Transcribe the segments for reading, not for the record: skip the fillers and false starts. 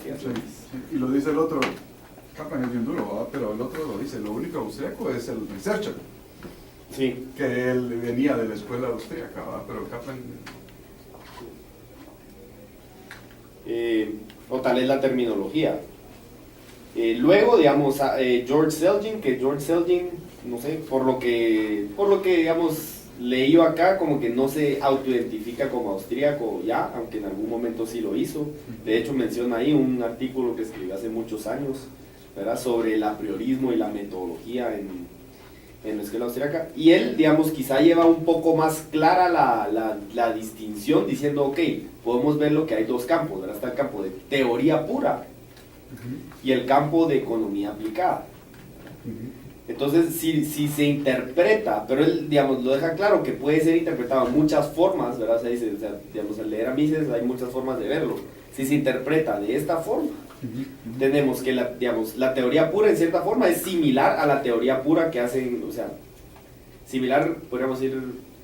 investigaciones. Sí, y lo dice el otro, Kaplan es bien duro, ¿verdad? Pero el otro lo dice, lo único austríaco es el researcher. Sí. Que él venía de la escuela austríaca, ¿verdad? Pero Kaplan... O tal es la terminología. Luego, digamos, George Selgin, no sé, por lo que digamos, leí acá, como que no se autoidentifica como austríaco ya, aunque en algún momento sí lo hizo. De hecho, menciona ahí un artículo que escribió hace muchos años, ¿verdad?, sobre el apriorismo y la metodología en la escuela austríaca. Y él, digamos, quizá lleva un poco más clara la distinción, diciendo, ok, podemos ver lo que hay dos campos, ¿verdad? Está el campo de teoría pura y el campo de economía aplicada. Entonces, si se interpreta, pero él, digamos, lo deja claro que puede ser interpretado en muchas formas, ¿verdad? O sea, dice, digamos, al leer a Mises hay muchas formas de verlo. Si se interpreta de esta forma, tenemos que la teoría pura en cierta forma es similar a la teoría pura que hacen, o sea, similar, podríamos decir,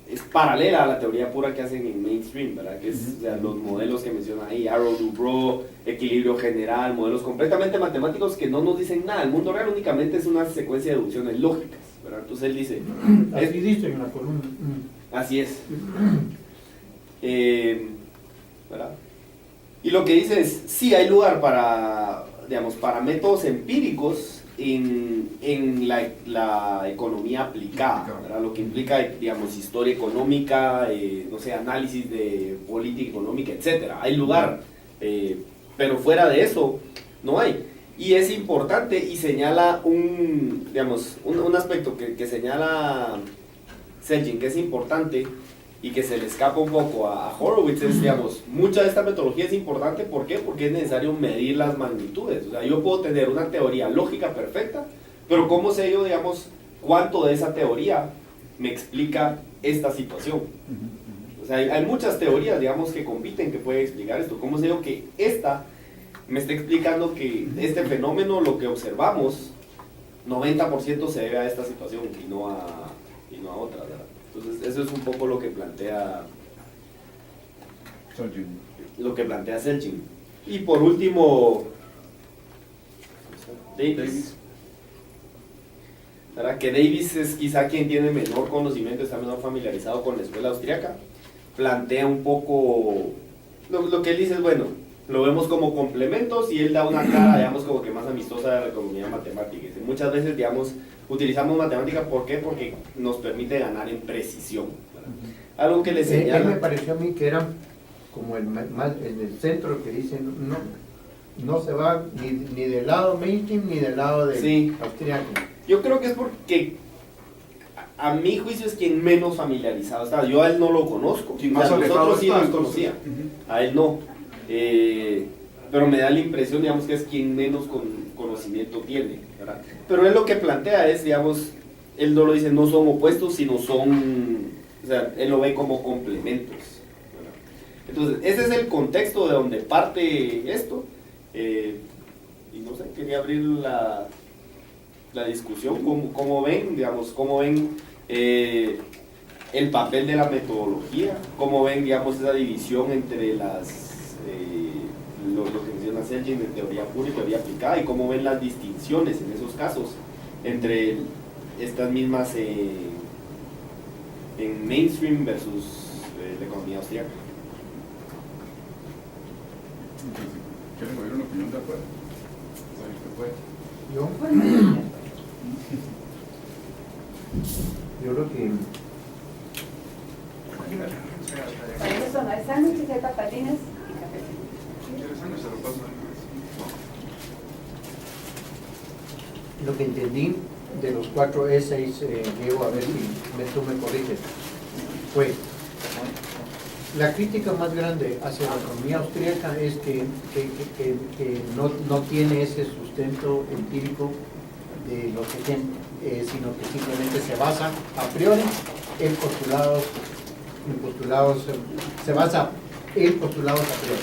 es paralela a la teoría pura que hacen en mainstream, ¿verdad? Que es, o sea, los modelos que menciona ahí, Arrow-Dubrot, equilibrio general, modelos completamente matemáticos que no nos dicen nada. El mundo real únicamente es una secuencia de deducciones lógicas, ¿verdad? Entonces él dice... Así dice en la columna. Así es. ¿Verdad? Y lo que dice es, sí hay lugar para, digamos, para métodos empíricos en la economía aplicada, ¿verdad? Lo que implica, digamos, historia económica, no sé, análisis de política económica, etc. Hay lugar, pero fuera de eso no hay. Y es importante y señala un aspecto que señala Selgin, que es importante y que se le escapa un poco a Horowitz, es, digamos, mucha de esta metodología es importante. ¿Por qué? Porque es necesario medir las magnitudes. O sea, yo puedo tener una teoría lógica perfecta, pero ¿cómo sé yo, digamos, cuánto de esa teoría me explica esta situación? O sea, hay muchas teorías, digamos, que compiten, que pueden explicar esto. ¿Cómo sé yo que esta me está explicando que este fenómeno, lo que observamos, 90% se debe a esta situación y no a otras, ¿verdad? Entonces, eso es un poco lo que plantea Selgin. Y por último, Davis. ¿Verdad? Que Davis es quizá quien tiene menor conocimiento, está menor familiarizado con la escuela austríaca. Plantea un poco, lo que él dice es, bueno, lo vemos como complementos y él da una cara, digamos, como que más amistosa de la economía matemática. Dice, muchas veces, digamos, utilizamos matemática, ¿por qué? Porque nos permite ganar en precisión, ¿verdad? Algo que le señala... Él me pareció a mí que era como en el centro, que dicen, no se va ni del lado mainstream ni del lado de sí. austríaco. Yo creo que es porque a mi juicio es quien menos familiarizado está. Yo a él no lo conozco, sí, más nosotros sí está, los conocía, a él no. Pero me da la impresión, digamos, que es quien menos conocimiento tiene, ¿verdad? Pero él lo que plantea es, digamos, él no lo dice, no son opuestos, sino son, o sea, él lo ve como complementos, ¿verdad? Entonces, ese es el contexto de donde parte esto, y no sé, quería abrir la discusión, cómo ven, digamos, cómo ven el papel de la metodología, cómo ven, digamos, esa división entre lo que menciona Selgin de teoría pura y teoría aplicada, y cómo ven las distinciones en esos casos entre estas mismas en mainstream versus la economía austríaca. Entonces, ¿quieren oír una opinión de afuera? Yo creo que... Para eso no hay sándwiches, hay papalines y café. Lo que entendí de los 4 essays, Diego, a ver si tú me corriges, fue la crítica más grande hacia la economía austríaca es que no tiene ese sustento empírico de lo que tiene, sino que simplemente se basa a priori en postulados, se basa en postulados a priori.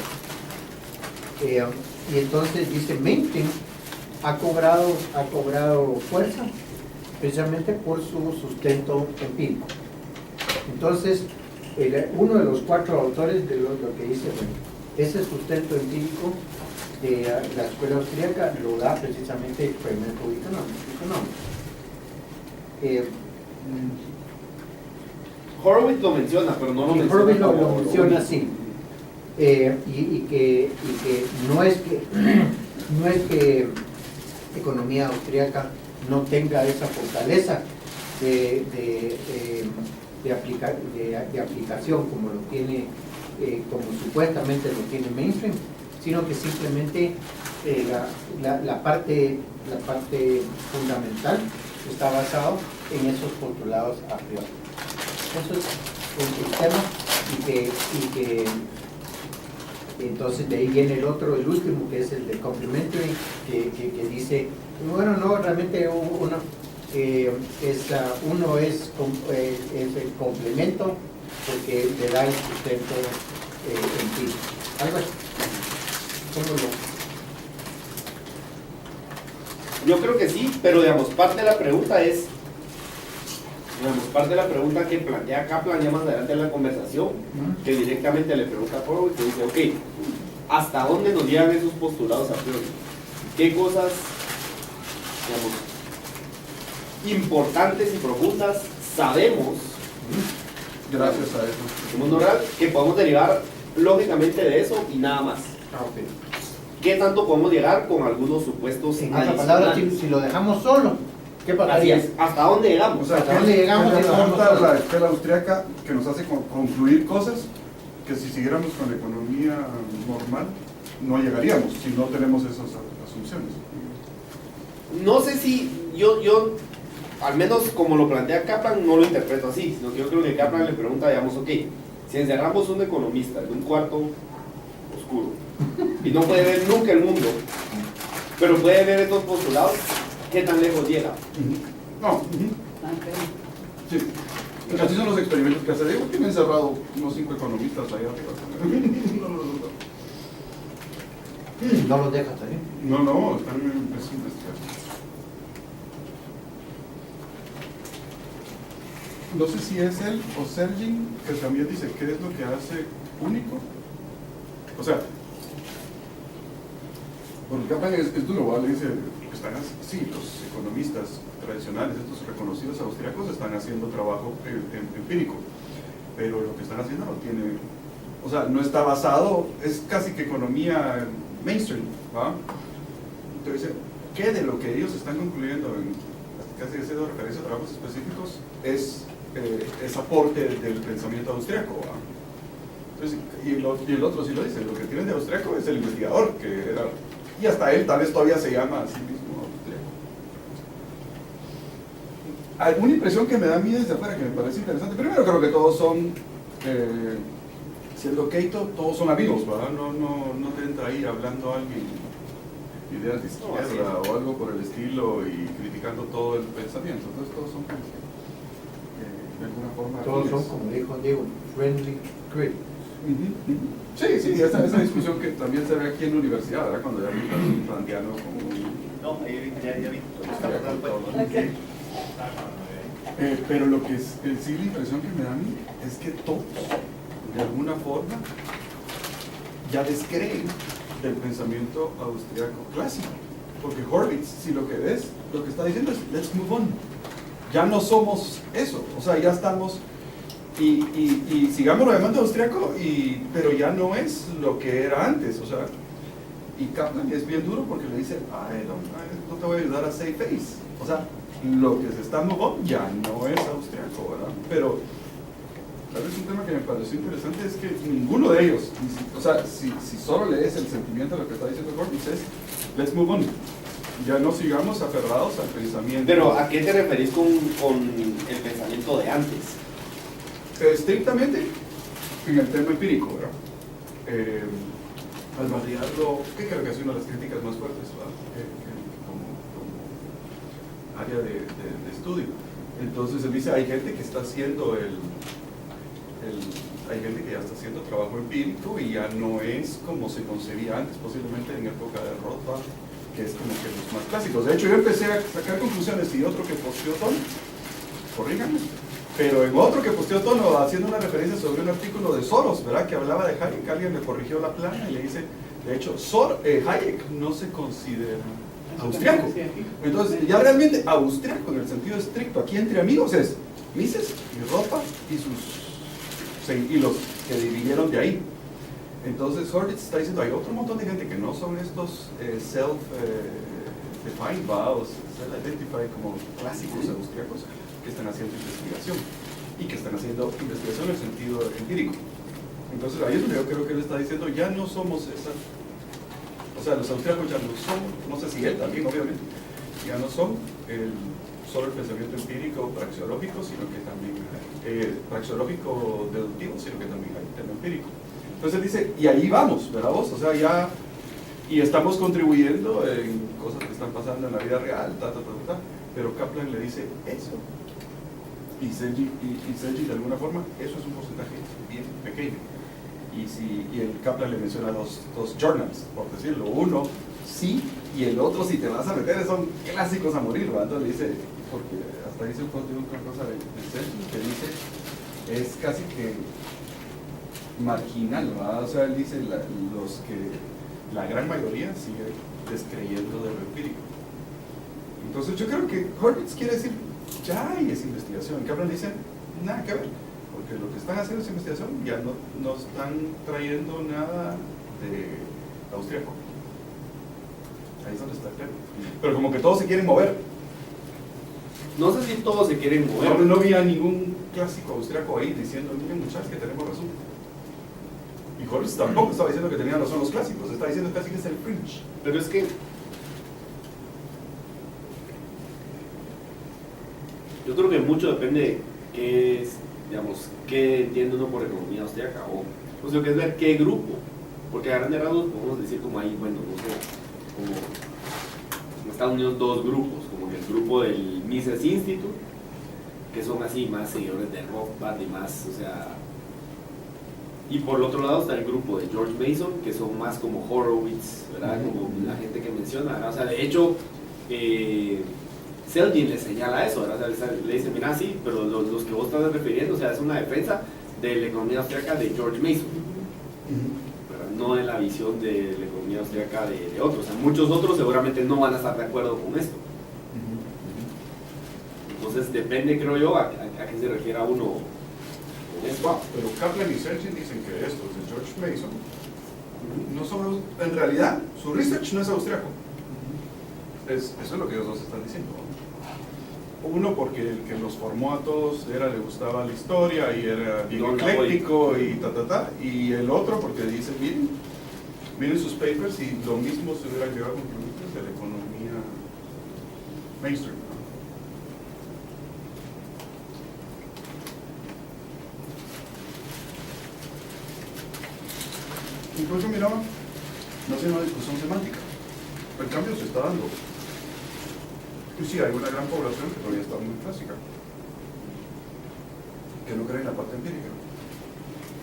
Y entonces dice, mainstream ha cobrado fuerza precisamente por su sustento empírico. Entonces, uno de los 4 autores de lo que dice, bueno, ese sustento empírico de la escuela austríaca lo da precisamente Experimental Economics. Horowitz lo menciona, pero no lo menciona. Horowitz lo como menciona único. así. Y que no es que economía austríaca no tenga esa fortaleza de aplicación como lo tiene, como supuestamente lo tiene mainstream, sino que simplemente la parte fundamental está basado en esos postulados a priori. Eso es el tema, y que entonces de ahí viene el último, que es el de complementary, que dice, bueno, no, realmente uno es el complemento porque le da el sustento empírico. Algo así. ¿Cómo lo? Yo creo que sí, pero digamos, parte de la pregunta que plantea Kaplan ya más adelante en la conversación, que directamente le pregunta a Horowitz, que dice, ok, ¿hasta dónde nos llegan esos postulados a priori? ¿Qué cosas, digamos, importantes y profundas sabemos Gracias a eso. en el mundo real que podemos derivar lógicamente de eso y nada más? ¿Qué tanto podemos llegar con algunos supuestos En otras palabras, si lo dejamos solo, ¿qué Así pasaría? es, ¿hasta dónde llegamos? O sea, ¿Hasta dónde llegamos? ¿qué Y nos nos aporta vamos la escuela austríaca que nos hace concluir cosas que si siguiéramos con la economía normal no llegaríamos si no tenemos esas asunciones? No sé si yo al menos como lo plantea Kaplan, no lo interpreto así, sino que yo creo que Kaplan le pregunta, digamos, ok, si encerramos un economista en un cuarto oscuro y no puede ver nunca el mundo, pero puede ver estos postulados, ¿qué tan lejos llega? No. Sí. Así son los experimentos que hace Diego. Tiene encerrado unos 5 economistas allá arriba. No los dejas salir. No, están en investigación. No sé si es él o Sergin que también dice qué es lo que hace único. O sea, porque Kaplan es duro, ¿vale? Dice que están así, los economistas tradicionales, estos reconocidos austríacos, están haciendo trabajo empírico, pero lo que están haciendo no tiene, o sea, no está basado, es casi que economía mainstream, ¿va? Entonces, ¿qué de lo que ellos están concluyendo en casi haciendo referencia a trabajos específicos es aporte del pensamiento austríaco, ¿va? Entonces, y el otro sí lo dice, lo que tienen de austríaco es el investigador, que era, y hasta él tal vez todavía se llama a sí mismo austríaco. Alguna impresión que me da a mí desde afuera que me parece interesante, primero creo que todos son, siendo Keito, todos son amigos, ¿verdad? No te entra ahí hablando alguien ideas de izquierda o algo por el estilo y criticando todo el pensamiento, entonces todos son de alguna forma Todos son, como dijo Diego, friendly critics. Sí, esa discusión que también se ve aquí en la universidad, ¿verdad? Cuando ya vi un randiano como un... No, ya vi. pero lo que sí la impresión que me da a mí es que todos, de alguna forma, ya descreen del pensamiento austriaco clásico. Porque Horowitz, si lo que ves, lo que está diciendo es, let's move on. Ya no somos eso, o sea, ya estamos... Y sigamos lo demás austriaco, pero ya no es lo que era antes, o sea, y Kaplan es bien duro porque le dice, no te voy a ayudar a save face, o sea, lo que se está moviendo ya no es austriaco, ¿verdad? Pero tal vez un tema que me pareció interesante es que ninguno de ellos, o sea, si solo lees el sentimiento de lo que está diciendo Horowitz es, let's move on, ya no sigamos aferrados al pensamiento. Pero ¿a qué te referís con el pensamiento de antes? Estrictamente en el tema empírico, ¿verdad? Al validarlo, que creo que es una de las críticas más fuertes, ¿verdad? Como área de estudio. Entonces él dice, hay gente que está haciendo hay gente que ya está haciendo trabajo empírico y ya no es como se concebía antes, posiblemente en época de Rothbard, que es como que los más clásicos. De hecho, yo empecé a sacar conclusiones y otro que posteó Tom, corríganme, Pero en otro que posteó Tono, haciendo una referencia sobre un artículo de Soros, ¿verdad? Que hablaba de Hayek, alguien le corrigió la plana y le dice, de hecho, Hayek no se considera austriaco. Entonces, ya realmente austriaco en el sentido estricto, aquí entre amigos es Mises y Rothbard y los que dividieron de ahí. Entonces, Horvitz está diciendo, hay otro montón de gente que no son estos self-defined, o self-identified como clásicos austriacos, que están haciendo investigación y que están haciendo investigación en el sentido empírico. Entonces ahí es donde yo creo que él está diciendo, ya no somos esa, o sea, los austriacos ya no son, no sé si él también obviamente, ya no son solo el pensamiento empírico praxeológico, sino que también praxeológico deductivo, sino que también hay tema empírico. Entonces él dice, y ahí vamos, ¿verdad vos? O sea, ya, y estamos contribuyendo en cosas que están pasando en la vida real, pero Kaplan le dice eso. Y Selgin de alguna forma, eso es un porcentaje bien pequeño. Y el Kaplan le menciona dos journals, por decirlo. Uno, sí, y el otro, si te vas a meter, son clásicos a morir, ¿verdad? Entonces le dice, porque hasta dice una cosa de Selgin que dice, es casi que marginal, ¿verdad? O sea, él dice, la gran mayoría sigue descreyendo de lo empírico. Entonces yo creo que Horvitz quiere decir, ya hay esa investigación. Kaplan dice, nada que ver, porque lo que están haciendo es investigación, ya no están trayendo nada de austríaco. Ahí es donde está el tema. Pero como que todos se quieren mover. No sé si todos se quieren mover. No había ningún clásico austríaco ahí diciendo, miren muchachos, que tenemos razón. Y Horvitz tampoco estaba diciendo que tenían razón los clásicos, está diciendo casi que es el fringe. Pero es que yo creo que mucho depende de qué es, digamos, qué entiende uno por economía austríaca, o pues lo que es ver qué grupo, porque a grandes rasgos podemos decir como ahí, bueno, no sé, como en Estados Unidos dos grupos, como que el grupo del Mises Institute, que son así más seguidores de Rothbard y más, o sea, y por el otro lado está el grupo de George Mason, que son más como Horowitz, ¿verdad? Como la gente que menciona, ¿verdad? O sea, de hecho, Selgin le señala eso, ¿verdad? O sea, le dice, mira, sí, pero los que vos estás refiriendo, o sea, es una defensa de la economía austríaca de George Mason, ¿verdad? No de la visión de la economía austríaca de otros. O sea, muchos otros seguramente no van a estar de acuerdo con esto. Entonces, depende, creo yo, a qué se refiere a uno. Wow, pero Kaplan y Selgin dicen que estos de George Mason no son, en realidad, su research no es austriaco. Eso es lo que ellos dos están diciendo. Uno porque el que los formó a todos le gustaba la historia y era bien ecléctico y y el otro porque dice, miren sus papers y lo mismo se hubiera llegado a conclusiones de la economía mainstream. Incluso miraba, no sé, una discusión semántica. El cambio se está dando. Y sí, hay una gran población que todavía está muy clásica, que no cree en la parte empírica.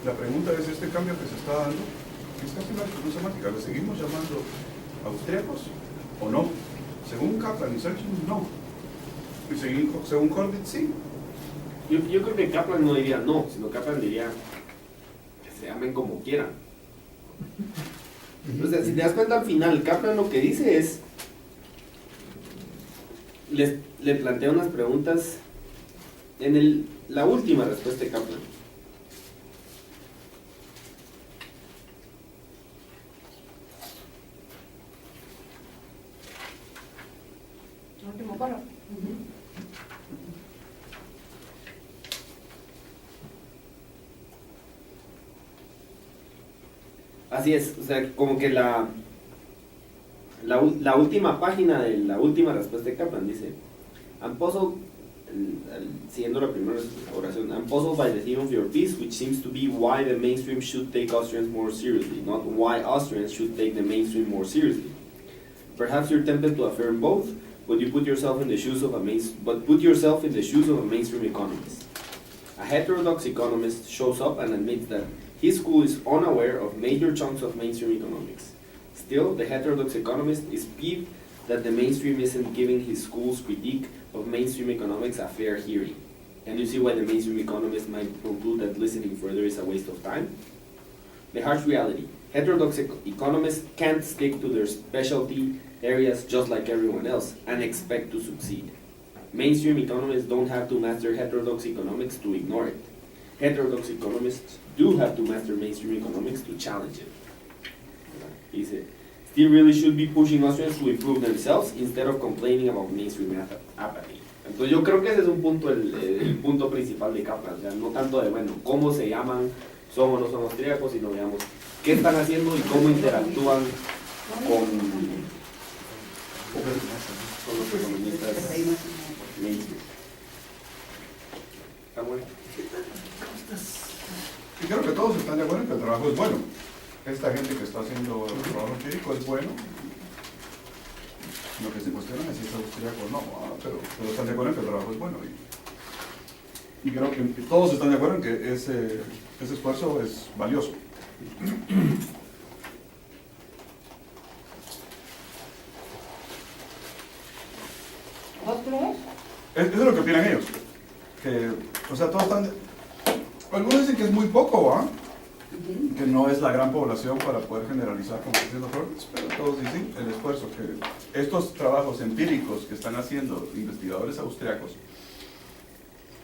La pregunta es, ¿este cambio que se está dando es casi una discusión semántica? ¿Le seguimos llamando austríacos o no? Según Kaplan y Selgin, no. Y según Horvitz, sí. Yo creo que Kaplan no diría no, sino Kaplan diría que se llamen como quieran. O sea, si te das cuenta al final, Kaplan lo que dice es, le plantea unas preguntas en la última respuesta de Kaplan. Último párrafo. Así es, o sea, como que la última página de la última respuesta de Kaplan dice, I'm puzzled, siguiendo la primera oración, I'm puzzled by the theme of your piece, which seems to be why the mainstream should take Austrians more seriously, not why Austrians should take the mainstream more seriously. Perhaps you're tempted to affirm both, but put yourself in the shoes of a mainstream economist. A heterodox economist shows up and admits that his school is unaware of major chunks of mainstream economics. Still, the heterodox economist is peeved that the mainstream isn't giving his school's critique of mainstream economics a fair hearing. And you see why the mainstream economists might conclude that listening further is a waste of time? The harsh reality. Heterodox economists can't stick to their specialty areas just like everyone else and expect to succeed. Mainstream economists don't have to master heterodox economics to ignore it. Heterodox economists do have to master mainstream economics to challenge it. He said, still really should be pushing Austrians to improve themselves instead of complaining about mainstream apathy. Entonces yo creo que ese es un punto, el punto principal de Kaplan, o sea, no tanto de, bueno, cómo se llaman, son o no son austríacos, sino, digamos, qué están haciendo y cómo interactúan con los economistas mainstream. ¿Está bueno? Y creo que todos están de acuerdo en que el trabajo es bueno. Esta gente que está haciendo el trabajo empírico es bueno. Lo que se cuestiona es si es austríaco o no, pero están de acuerdo en que el trabajo es bueno. Y creo que todos están de acuerdo en que ese esfuerzo es valioso. ¿Vos crees? Eso es lo que opinan ellos. Que, o sea, todos están... Algunos dicen que es muy poco, ¿ah? Que no es la gran población para poder generalizar como está haciendo Horowitz, pero todos dicen el esfuerzo que estos trabajos empíricos que están haciendo investigadores austriacos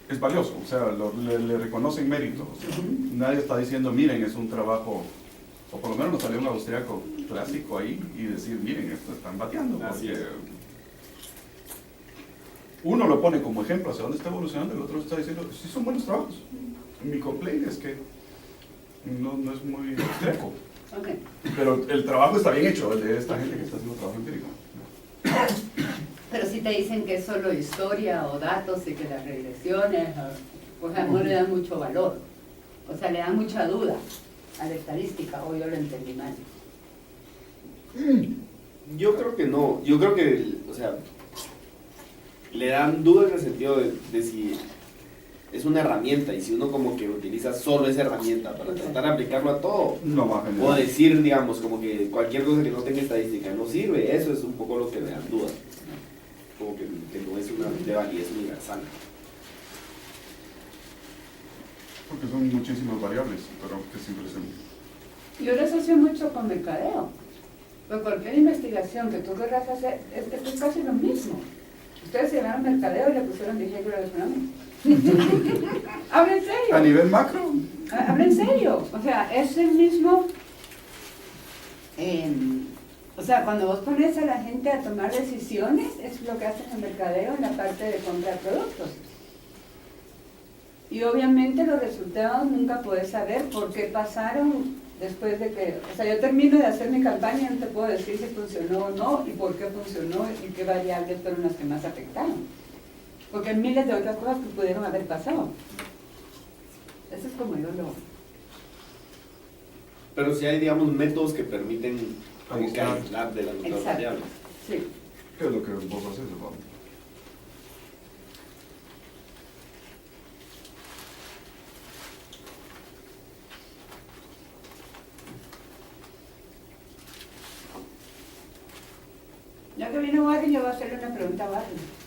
es valioso, o sea, le reconocen mérito. O sea, nadie está diciendo, miren, es un trabajo, o por lo menos nos salió un austriaco clásico ahí y decir, miren, esto están bateando. Porque uno lo pone como ejemplo hacia dónde está evolucionando, el otro está diciendo, sí son buenos trabajos. Mi complaint es que no es muy austriaco. Okay. Pero el trabajo está bien hecho, el de esta gente que está haciendo trabajo empírico. Pero si te dicen que es solo historia o datos y que las regresiones, o sea, no le dan mucho valor. O sea, le dan mucha duda a la estadística, o yo lo entendí mal. Yo creo que no, yo creo que, o sea, le dan dudas en el sentido de si es una herramienta y si uno como que utiliza solo esa herramienta para tratar de aplicarlo a todo, No va a o generar. decir, digamos, como que cualquier cosa que no tenga estadística no sirve, eso es un poco lo que le dan dudas, como que no es una de validez universal. Porque son muchísimas variables, pero que siempre se... Yo lo asocio mucho con mercadeo. Porque cualquier investigación que tú querrás hacer, es casi lo mismo. Ustedes se llamaron mercadeo y le pusieron behavioral economics. Habla en serio. A nivel macro, Habla en serio. O sea, es el mismo. O sea, cuando vos pones a la gente a tomar decisiones, es lo que hacen en mercadeo en la parte de comprar productos. Y obviamente los resultados nunca podés saber por qué pasaron después de que... O sea, yo termino de hacer mi campaña y no te puedo decir si funcionó o no, y por qué funcionó, y qué variables fueron las que más afectaron. Porque hay miles de otras cosas que pudieron haber pasado. Eso es como yo lo... Pero si hay, digamos, métodos que permiten como que Aislar. aislar de las otras Exacto. variables. Sí. ¿qué es lo que vos haces, Pablo? Ya que viene Warren, yo voy a hacerle una pregunta a Warren.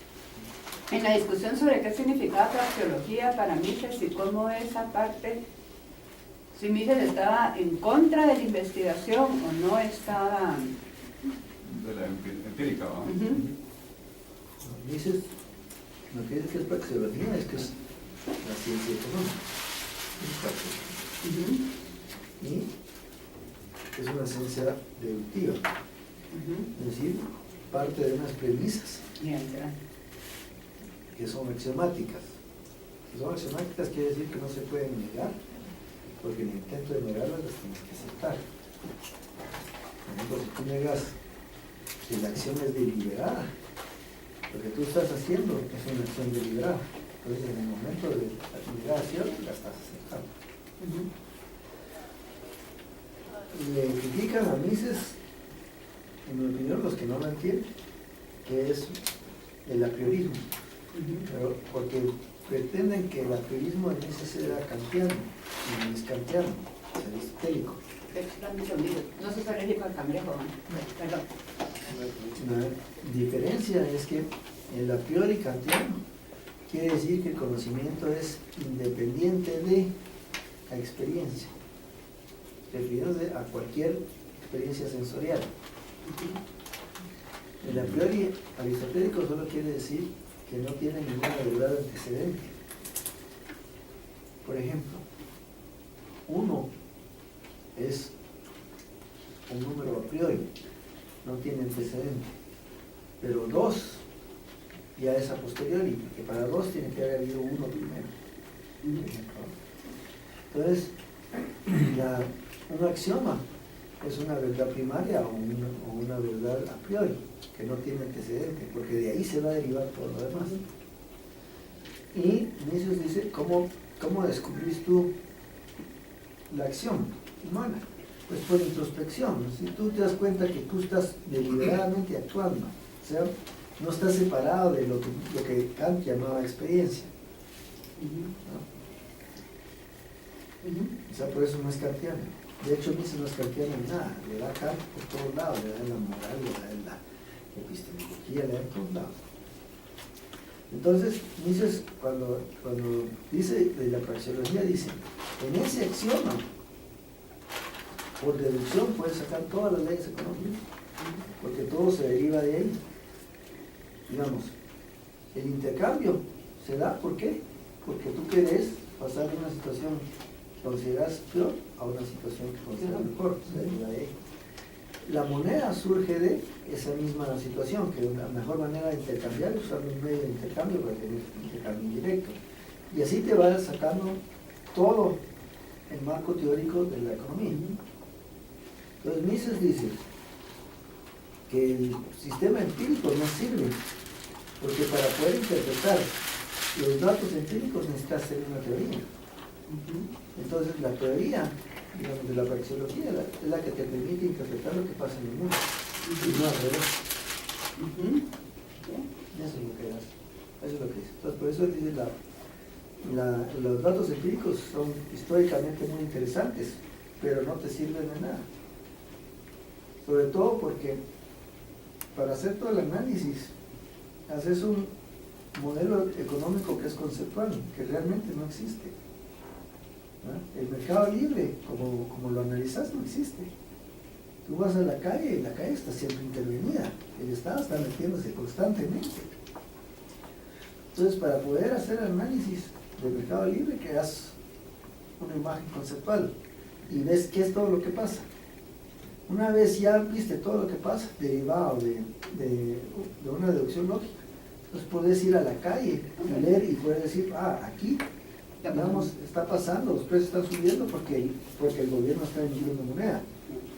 En la discusión sobre qué significaba praxeología para Mises y cómo esa parte, si Mises estaba en contra de la investigación o no estaba... De la empírica, ¿va? Ujú. Dices, lo que dice que es praxeología es que es la ciencia económica. Es praxeología. Y es una ciencia deductiva, Ujú. es decir, parte de unas premisas Bien, será. que son axiomáticas. Si son axiomáticas quiere decir que no se pueden negar, porque en el intento de negarlas las tienes que aceptar. Por ejemplo, si tú negas que la acción es deliberada, lo que tú estás haciendo es una acción deliberada. Entonces, en el momento de la liberación, la estás aceptando. Ujú. Le critican a Mises, en mi opinión, los que no lo entienden, que es el apriorismo. Ujú. Pero porque pretenden que el apriorismo de Mises era kantiano, y no es kantiano, es aristotélico. Dame un segundito. No sos alérgico al cangrejo, ¿no? Perdón. La diferencia es que el a priori kantiano quiere decir que el conocimiento es independiente de la experiencia, refiriéndose a cualquier experiencia sensorial. El a priori aristotélico solo quiere decir que no tiene ninguna verdad antecedente. Por ejemplo, 1 es un número a priori, no tiene antecedente, pero 2 ya es a posteriori, porque para 2 tiene que haber habido 1 primero. Por ejemplo. Entonces, un axioma es una verdad primaria o una verdad a priori, que no tiene antecedente, porque de ahí se va a derivar todo lo demás. Y Mises dice, ¿cómo descubrís tú la acción humana? Pues por introspección. Si tú te das cuenta que tú estás deliberadamente actuando, o sea, no estás separado de lo que Kant llamaba experiencia. ¿No? O sea, por eso no es kantiano. De hecho, Mises no es kantiano en nada. Le da Kant por todos lados, le da en la moral, le da en la epistemología, le da en todos lados. Entonces, Mises, cuando dice de la praxeología, dice, en ese axioma, por deducción puedes sacar todas las leyes económicas, porque todo se deriva de ahí. Digamos, el intercambio se da, ¿por qué? Porque tú querés pasar de una situación que consideras peor a una situación que consideras mejor, se deriva de ahí. La moneda surge de esa misma situación, que la mejor manera de intercambiar es usar un medio de intercambio para tener intercambio indirecto. Y así te vas sacando todo el marco teórico de la economía. Entonces Mises dice que el sistema empírico no sirve, porque para poder interpretar los datos empíricos necesitas hacer una teoría. Entonces la teoría, digamos, de la praxeología es la que te permite interpretar lo que pasa en el mundo, y no al revés. Eso es lo que hace, eso es lo que dice. Entonces por eso dice los datos empíricos son históricamente muy interesantes, pero no te sirven de nada. Sobre todo porque para hacer todo el análisis haces un modelo económico que es conceptual, que realmente no existe. ¿No? El mercado libre, como lo analizas, no existe. Tú vas a la calle y la calle está siempre intervenida, el Estado está metiéndose constantemente. Entonces, para poder hacer análisis del mercado libre, creas una imagen conceptual y ves qué es todo lo que pasa. Una vez ya viste todo lo que pasa, derivado de una deducción lógica, entonces puedes ir a la calle y leer y puedes decir, aquí, digamos, está pasando, los precios están subiendo porque el gobierno está emitiendo moneda,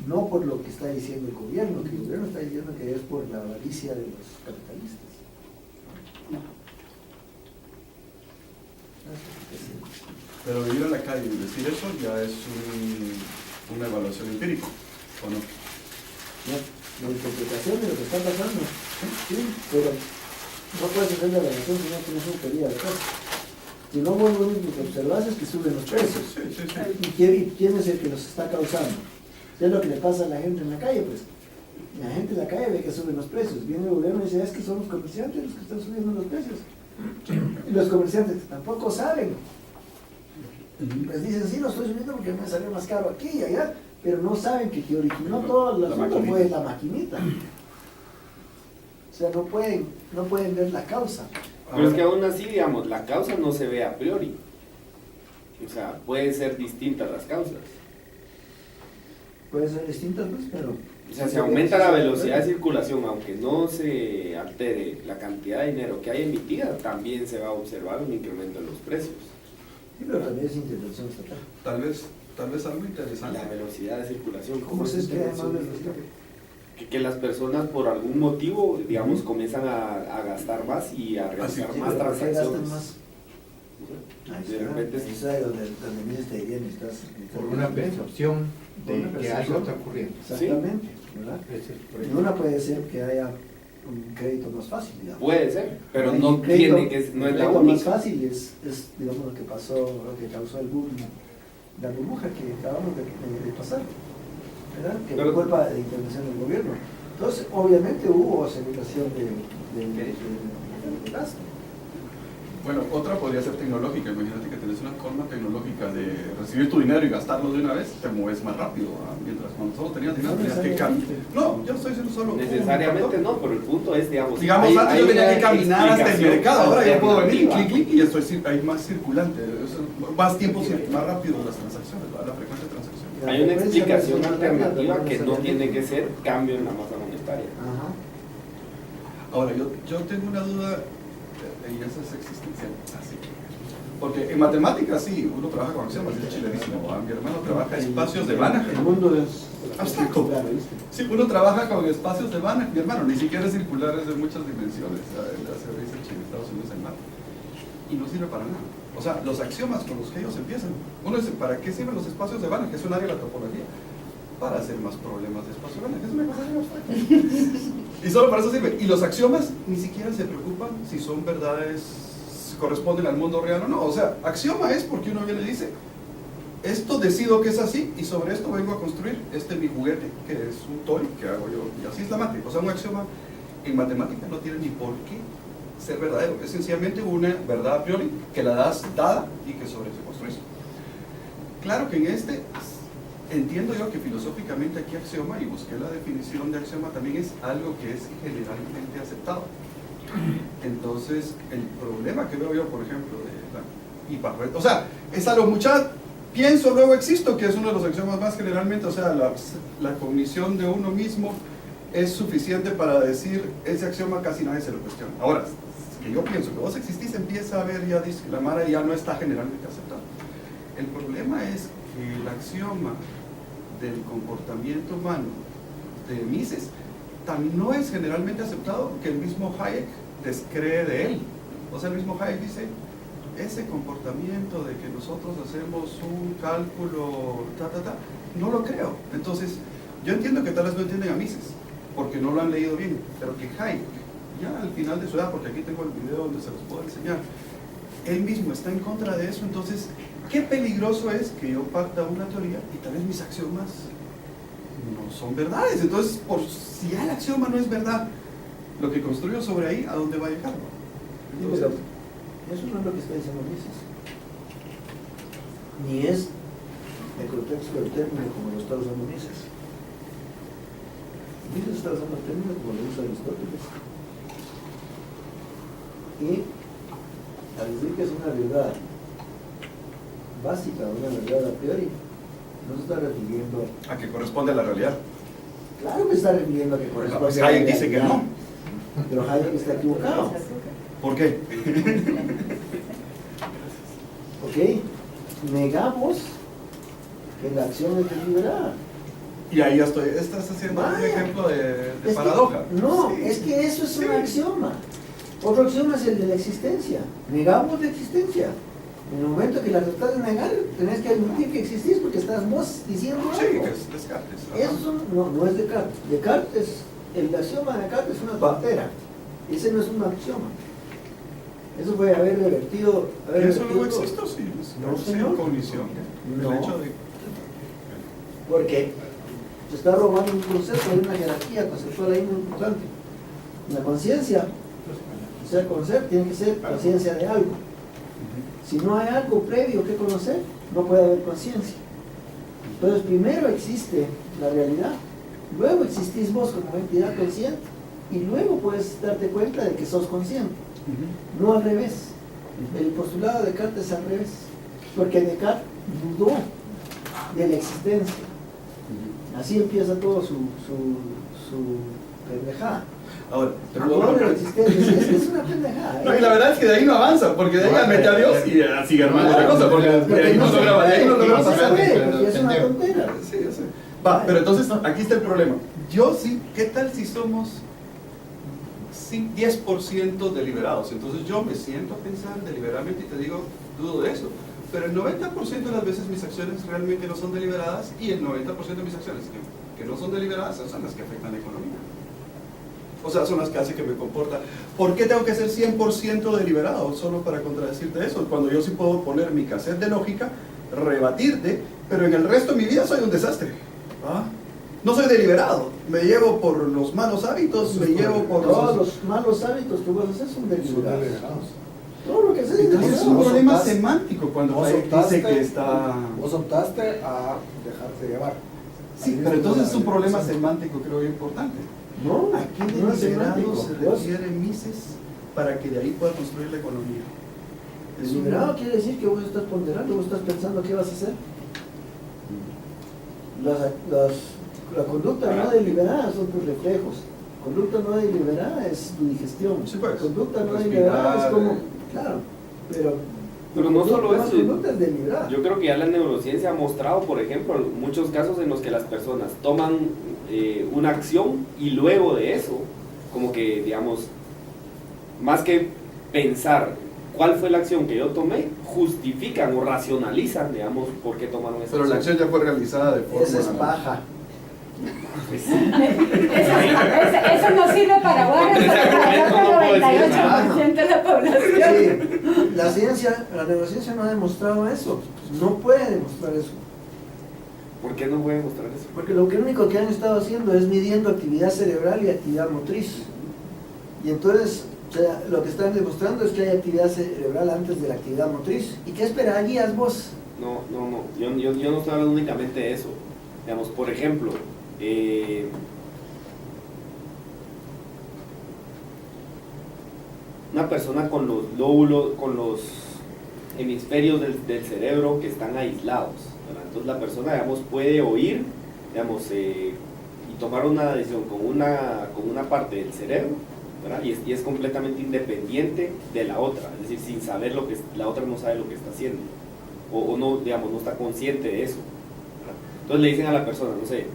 no por lo que está diciendo el gobierno, que el gobierno está diciendo que es por la avaricia de los capitalistas. Pero ir a la calle y decir eso ya es una evaluación empírica, ¿o no? La interpretación de lo que está pasando, sí, pero no puedes hacer la evaluación si no tienes una teoría de cosas. Si no, vos lo único que observas es que suben los precios. ¿Y quién es el que los está causando? ¿Qué es lo que le pasa a la gente en la calle? Pues la gente en la calle ve que suben los precios. Viene el gobierno y dice, es que son los comerciantes los que están subiendo los precios. Y los comerciantes tampoco saben. Les dicen, sí, lo estoy subiendo porque me salió más caro aquí y allá, pero no saben que originó todo el asunto fue la maquinita. O sea, no pueden ver la causa. Pero es que aún así, digamos, la causa no se ve a priori. O sea, pueden ser distintas las causas. Puede ser distintas, pues, pero... O sea, se aumenta la velocidad de circulación, aunque no se altere la cantidad de dinero que hay emitida, también se va a observar un incremento en los precios. Sí, pero también es intervención estatal. Tal vez algo interesante. La velocidad de circulación. ¿Cómo se es que hay más velocidad? Que las personas por algún motivo, digamos, comienzan a gastar más y a realizar Sí, más pero ¿por qué transacciones. gastan más? De repente Ahí está donde Mises te diría, necesitas Por una percepción de que algo está ocurriendo. Exactamente, ¿verdad? Ese es por Y eso. una puede ser que haya un crédito más fácil, digamos. puede ser, pero Y no el crédito- tiene que, no es el la crédito más única. fácil es, digamos, lo que causó el boom, la burbuja que acabamos de pasar, ¿verdad? Que Pero- fue culpa de intervención del gobierno. Entonces, obviamente hubo aceleración de gasto. Bueno, otra podría ser tecnológica. Imagínate que tenés una forma tecnológica de recibir tu dinero y gastarlo de una vez, te mueves más rápido. Mientras cuando solo tenías dinero tenías que caminar. No, yo no estoy diciendo solo. Necesariamente no, pero el punto es, digamos... Antes yo tenía que caminar hasta el mercado, ahora ya puedo venir, alternativa. clic, clic, y hay más circulante, más tiempo, más rápido las transacciones, la frecuencia de transacciones. Hay una explicación alternativa que no tiene que ser cambio en la masa monetaria. Ajá. Ahora, yo tengo una duda, y esa es existencial, así. Porque en matemáticas sí, uno trabaja con axiomas, es chilerísimo. Mi hermano trabaja en espacios de Banach. El mundo es abstracto. claro, ¿viste? Sí, uno trabaja con espacios de Banach, mi hermano, ni siquiera es circular, es de muchas dimensiones. Él hace research en Estados Unidos en mate. Y no sirve para nada. O sea, los axiomas con los que ellos empiezan. Uno dice, ¿para qué sirven los espacios de Banach? Que es un área de la topología. Para hacer más problemas de espacio Banach. Es una cosa bien abstracta. Y solo para eso sirve. Y los axiomas ni siquiera se preocupan si son verdades, si corresponden al mundo real o no. O sea, axioma es porque uno viene y dice, esto decido que es así y sobre esto vengo a construir mi juguete, que es un toy que hago yo. Y así es la matemática. O sea, un axioma en matemática no tiene ni por qué ser verdadero. Es sencillamente una verdad a priori que la das dada y que sobre eso construís. Claro que en entiendo yo que filosóficamente aquí axioma, y busqué la definición de axioma, también es algo que es generalmente aceptado. Entonces, el problema que veo yo, por ejemplo, o sea, es algo pienso, luego existo, que es uno de los axiomas más generalmente, o sea, la cognición de uno mismo es suficiente para decir, ese axioma casi nadie se lo cuestiona. Ahora, que yo pienso que vos existís, empieza a ver, ya dice que la Mara ya no está generalmente aceptado. El problema es que el axioma del comportamiento humano de Mises también no es generalmente aceptado, que el mismo Hayek descree de él. O sea, el mismo Hayek dice, ese comportamiento de que nosotros hacemos un cálculo, no lo creo. Entonces, yo entiendo que tal vez no entienden a Mises, porque no lo han leído bien, pero que Hayek, ya al final de su edad, porque aquí tengo el video donde se los puedo enseñar, él mismo está en contra de eso. Entonces, qué peligroso es que yo parta una teoría y tal vez mis axiomas no son verdades. Entonces, si ya el axioma no es verdad, lo que construyo sobre ahí, ¿a dónde va a llegar? Entonces, eso no es lo que está diciendo Mises. Ni es el contexto del término como lo está usando Mises. Mises está usando el término como lo usa Aristóteles. Y al decir que es una verdad básica, una verdad a priori, no se está refiriendo a que corresponde a la realidad. Claro que está refiriendo a que corresponde Pues a la Hayek realidad. dice que no. Pero Hayek está equivocado. ¿Por qué? ¿Ok? Negamos que la acción es deliberada. Y ahí ya estás haciendo un ejemplo de Es paradoja. que, no, Sí. es que eso es Sí. un axioma. Otro axioma es el de la existencia. Negamos la existencia. En el momento que la tratás de negar, tenés que admitir que existís porque estás vos diciendo Sí, algo. que es Descartes. Ajá. Eso no es Descartes. El axioma de Descartes es una tontera. Ese no es un axioma. Eso puede haber revertido. ¿Y eso luego existe? Sí, No, sí, señor. cognición. No. El hecho de... Porque se está robando un concepto de una jerarquía conceptual ahí muy importante. La conciencia, o sea, conocer, tiene que ser conciencia de algo. Si no hay algo previo que conocer, no puede haber conciencia. Entonces, primero existe la realidad, luego existís vos como entidad consciente, y luego puedes darte cuenta de que sos consciente. No al revés. El postulado de Descartes es al revés. Porque Descartes dudó de la existencia. Así empieza todo su pendejada. Ahora, te puedo Dudó de la romper. existencia. Es una pendejada. No, y la verdad es que de ahí no avanza, porque de ahí mete a Dios y sigue armando otra cosa, porque de ahí no logra, de ahí no logra se pasar. sabe, porque es una tontera. Sí, yo sé. Va, pero entonces aquí está el problema. Yo sí, ¿qué tal si somos 10% deliberados? Entonces yo me siento a pensar deliberadamente y te digo, dudo de eso. Pero el 90% de las veces mis acciones realmente no son deliberadas y el 90% de mis acciones que no son deliberadas son las que afectan la economía. O sea, son las que hacen que me comporta. ¿Por qué tengo que ser 100% deliberado? Solo para contradecirte eso. Cuando yo sí puedo poner mi cassette de lógica, rebatirte, pero en el resto de mi vida soy un desastre. ¿Ah? No soy deliberado. Me llevo por los malos hábitos, me llevo por Todos los malos hábitos que vos haces son deliberados. Todo lo que haces es Entonces es un deliberado. problema optaste- semántico cuando vos Hayek dice optaste- que está... Vos optaste a dejarte llevar. Sí, pero entonces es un problema semántico, creo yo, importante. No, ¿A qué no es deliberado semántico. se Vos- refiere Mises para que de ahí pueda construir la economía? Es un- Deliberado quiere decir que vos estás ponderando, vos estás pensando qué vas a hacer. La conducta no deliberada son tus reflejos. Conducta no deliberada es tu digestión. Sí, pues, Conducta no respirar, deliberada es como, claro, pero no solo la eso. conducta es deliberada. Yo creo que ya la neurociencia ha mostrado, por ejemplo, muchos casos en los que las personas toman una acción y luego de eso, como que, digamos, más que pensar cuál fue la acción que yo tomé, justifican o racionalizan, digamos, por qué tomaron esa Pero la acción ya fue realizada de forma... Esa es paja. Eso no sirve para Warren, Con ese pero para el argumento no puedo otro decir 98% de la población. Sí, la ciencia, la neurociencia no ha demostrado eso. No puede demostrar eso. ¿Por qué no puede mostrar eso? Porque lo único que han estado haciendo es midiendo actividad cerebral y actividad motriz. Y entonces, o sea, lo que están demostrando es que hay actividad cerebral antes de la actividad motriz. ¿Y qué esperarías vos? No. Yo no estoy hablando únicamente de eso. Digamos, por ejemplo, una persona con los lóbulos, con los hemisferios del cerebro que están aislados, ¿verdad? Entonces la persona, digamos, puede oír, digamos, y tomar una decisión con una parte del cerebro, ¿verdad? Y es completamente independiente de la otra, es decir, sin saber lo que la otra no sabe lo que está haciendo, o no, digamos, no está consciente de eso, ¿verdad? Entonces le dicen a la persona, no sé,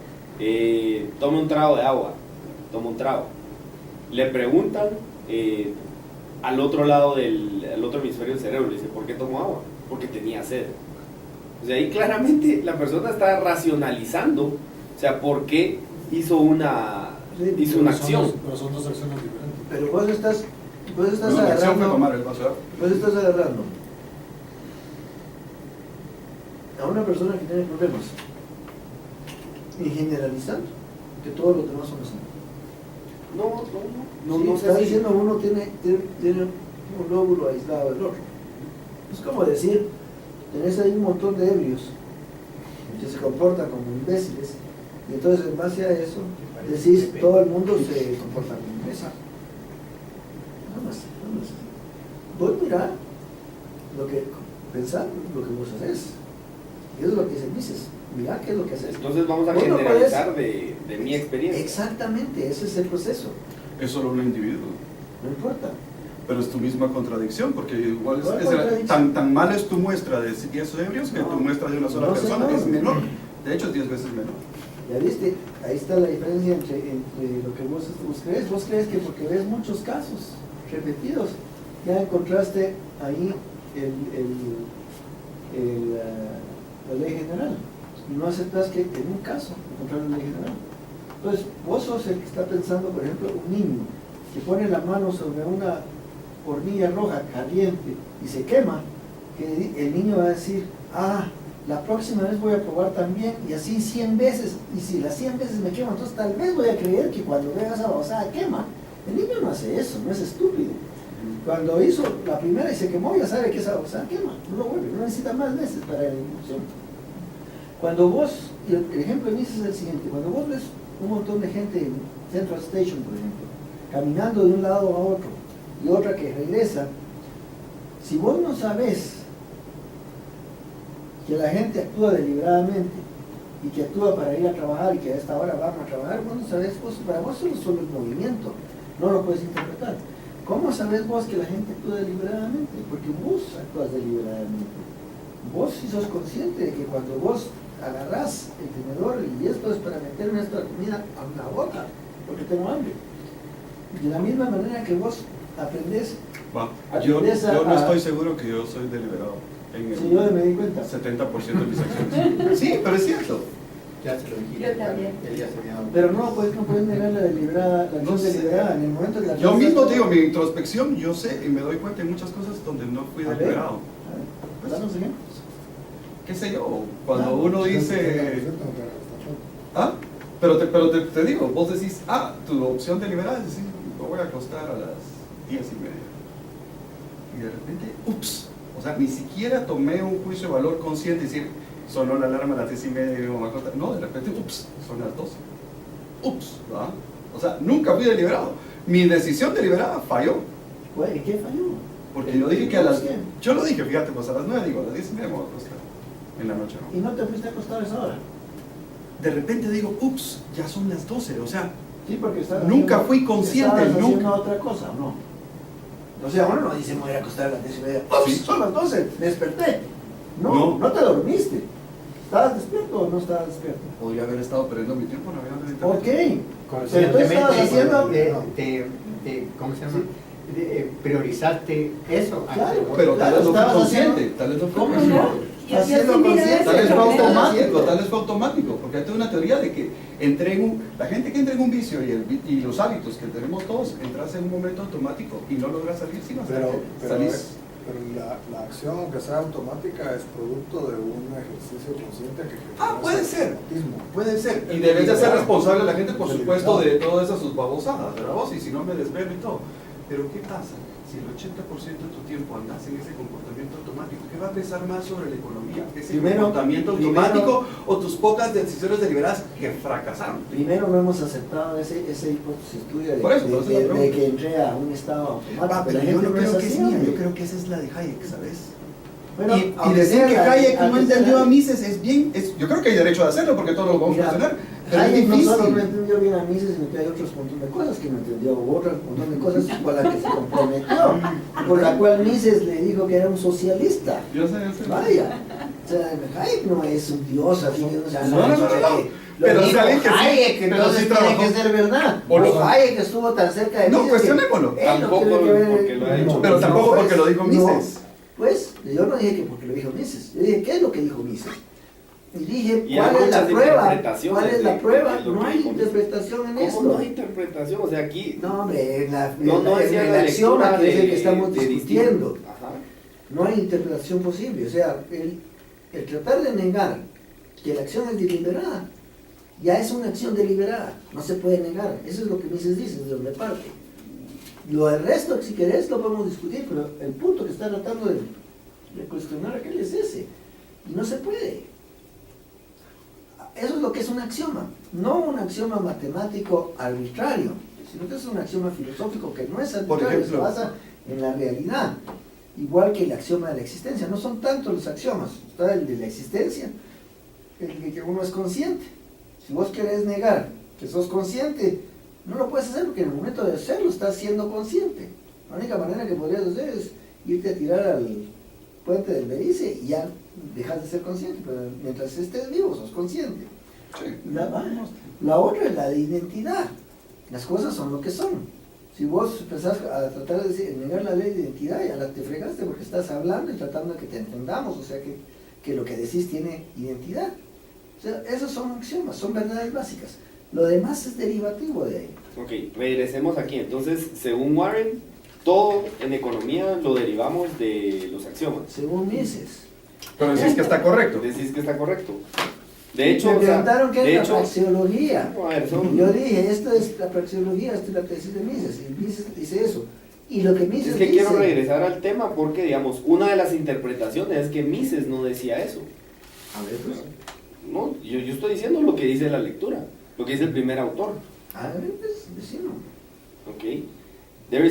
tome un trago de agua, toma un trago, le preguntan al otro lado al otro hemisferio del cerebro, le dice, ¿por qué tomo agua? Porque tenía sed. O sea, ahí claramente la persona está racionalizando, o sea, ¿por qué hizo una acción? Pero son dos acciones diferentes. Pero vos estás Bueno, la acción fue tomar agarrando, el vaso de agua. vos estás agarrando a una persona que tiene problemas y generalizando que todos los demás son así. No sé Estás si- diciendo uno tiene un lóbulo aislado del otro. Es como decir, tenés ahí un montón de ebrios que se comportan como imbéciles, y entonces en base a eso decís todo el mundo se comporta como imbécil. Nada más. Vos mirá lo que pensar, lo que vos haces. Y eso es lo que dicen Mises. Mirá qué es lo que haces. Entonces vamos a Vos no generalizar de mi experiencia. Exactamente, ese es el proceso. Es solo un individuo. No importa. Pero es tu misma contradicción, porque igual ¿Cuál es contradicción? tan mal es tu muestra de 10 ebrios que No, tu muestra de una sola no, persona señor. es menor. De hecho, es 10 veces menor. Ya viste, ahí está la diferencia entre lo que vos crees. Vos crees que porque ves muchos casos repetidos, ya encontraste ahí la ley general. Y no aceptas que en un caso encontrar la ley general. Entonces, vos sos el que está pensando, por ejemplo, un niño que pone la mano sobre una hornilla roja caliente y se quema, que el niño va a decir, la próxima vez voy a probar también, y así 100 veces, y si las 100 veces me quemo, entonces tal vez voy a creer que cuando vea esa babosada quema. El niño no hace eso, no es estúpido. Cuando hizo la primera y se quemó, ya sabe que esa babosada quema, no lo vuelve, no necesita más veces para la inducción. Cuando vos, y el ejemplo de Mises es el siguiente, cuando vos ves un montón de gente en Central Station, por ejemplo, caminando de un lado a otro, y otra que regresa, si vos no sabés que la gente actúa deliberadamente y que actúa para ir a trabajar y que a esta hora van a trabajar, vos no sabés, para vos solo es movimiento, no lo puedes interpretar. ¿Cómo sabés vos que la gente actúa deliberadamente? Porque vos actúas deliberadamente. Vos sí sos consciente de que cuando vos agarrás el tenedor y esto es para meterme esta comida a la boca, porque tengo hambre. De la misma manera que vos aprendés, Yo no a- estoy seguro que yo soy deliberado en el si yo me di cuenta. 70% de mis acciones. Sí, pero es cierto. Ya se lo dijiste. Yo también. Él ya se había dado Pero no puedes negar la acción No sé. deliberada en el momento que la Yo cosa- mismo digo, mi introspección, yo sé y me doy cuenta de muchas cosas donde no fui A ver. deliberado. A ver, danos ejemplos. ¿Qué sé yo? Cuando Ah, uno dice... ¿Ah? Pero te digo, vos decís, tu opción deliberada es decir, me voy a acostar a las 10:30. y de repente, ups, o sea, ni siquiera tomé un juicio de valor consciente y decir, sonó la alarma a las 10:30 y me voy a acostar. No, de repente, ups, son las 12. Ups, ¿verdad? O sea, nunca fui deliberado. Mi decisión deliberada falló. Güey, ¿qué falló? Porque yo dije que a las... Yo lo dije, fíjate, pues a las 9 digo, a las 10:30 me voy a acostar. En la noche, ¿no? ¿Y no te fuiste a acostar a esa hora? De repente digo, ups, ya son las 12, o sea, Sí, porque estabas nunca haciendo- fui consciente, estabas nunca. haciendo otra cosa, ¿no? O sea, uno no dice, me voy a ir a acostar a las 10:30. ¡Ups! Sí. Son las 12, me desperté. No, No. no te dormiste. ¿Estabas despierto o no estabas despierto? Podría haber estado perdiendo mi tiempo navegando en internet. Ok. Pero tú estabas haciendo... ¿cómo se llama? Priorizaste eso. Claro, Pero tal vez no fue estabas consciente, haciendo- tal vez no fue ¿Cómo consciente. no? Y así Haciendo mira consciente, ese Tal vez fue problema. automático, tal vez fue automático, porque hay toda una teoría de que entre en la gente que entra en un vicio y los hábitos que tenemos todos, entras en un momento automático y no logras salir sino hasta Pero, que pero, salís. pero la acción, aunque sea automática, es producto de un ejercicio consciente que genera Puede ese ser. automatismo. Puede ser, y debes de hacer responsable a la gente, por supuesto, de todas esas sus babosadas, ¿verdad vos? Y si no me desvelo y todo. Pero ¿qué pasa? Si el 80% de tu tiempo andas en ese comportamiento automático, ¿qué va a pesar más sobre la economía? ¿Ese comportamiento automático o tus pocas decisiones deliberadas que fracasaron? Primero no hemos aceptado esa hipótesis tuya de, Por eso, por eso lo de pregunto. que entré a un estado automático. Ah, pero La yo gente no no creo es que es así, mía, hombre. yo creo que esa es la de Hayek, ¿sabes? Bueno, y aunque decir sea que la- Hayek no aunque sea entendió la- a Mises es bien, yo creo que hay derecho a hacerlo porque todos lo vamos Mira, a cuestionar, pero es Hayek no difícil. solo no entendió bien a Mises, sino que hay otros montón de cosas que no entendió, o otro montón de cosas con las que se comprometió, por la cual Mises le dijo que era un socialista. Yo sé. Vaya, o sea, Hayek no es un dios así, o sea, No, no, no, no. Lo Pero dijo saben que sí, Hayek, pero entonces sí tiene trabajó. que ser verdad. O lo- Hayek estuvo tan cerca de No, Mises. cuestionémoslo. que él no Tampoco tiene que ver- porque lo ha dicho. Pero tampoco pues, porque lo dijo Mises. Pues, yo no dije que porque lo dijo Mises. Yo dije, ¿qué es lo que dijo Mises? Y dije, Y ¿cuál hay es la muchas prueba? interpretaciones ¿Cuál es la de prueba? lo No que hay dijo Mises. interpretación en ¿Cómo esto. no hay interpretación? O sea, aquí No, hombre, en la, no en la decía la axioma lectura que es el que de- estamos de discutiendo. distinto. Ajá. No hay interpretación posible. O sea, el tratar de negar que la acción es deliberada, ya es una acción deliberada. No se puede negar. Eso es lo que Mises dice, de donde parte. Lo del resto, si querés, lo podemos discutir, pero el punto que está tratando de cuestionar aquel es ese. Y no se puede. Eso es lo que es un axioma. No un axioma matemático arbitrario, sino que es un axioma filosófico que no es arbitrario, ejemplo, se basa en la realidad. Igual que el axioma de la existencia. No son tantos los axiomas. Está el de la existencia, el de que uno es consciente. Si vos querés negar que sos consciente, no lo puedes hacer porque en el momento de hacerlo estás siendo consciente. La única manera que podrías hacer es irte a tirar al puente del Belice y ya dejas de ser consciente, pero mientras estés vivo sos consciente. La otra es la de identidad. Las cosas son lo que son. Si vos empezás a tratar de negar la ley de identidad, ya la te fregaste porque estás hablando y tratando de que te entendamos, o sea que lo que decís tiene identidad. O sea, esos son axiomas, son verdades básicas. Lo demás es derivativo de ahí. Ok, regresemos aquí. Entonces, según Warren, todo en economía lo derivamos de los axiomas. Según Mises. Pero decís que está correcto. Decís que está correcto. De hecho, Me o sea, preguntaron qué de es la hecho, praxeología. no, a ver, son- Yo dije, esto es la praxeología, esto es la tesis de Mises. Y Mises dice eso. Y lo que Mises es que dice... quiero regresar al tema porque, digamos, una de las interpretaciones es que Mises no decía eso. A ver, pues. No, yo estoy diciendo lo que dice la lectura, lo que dice el primer autor. A ver, pues, decimos. Okay. There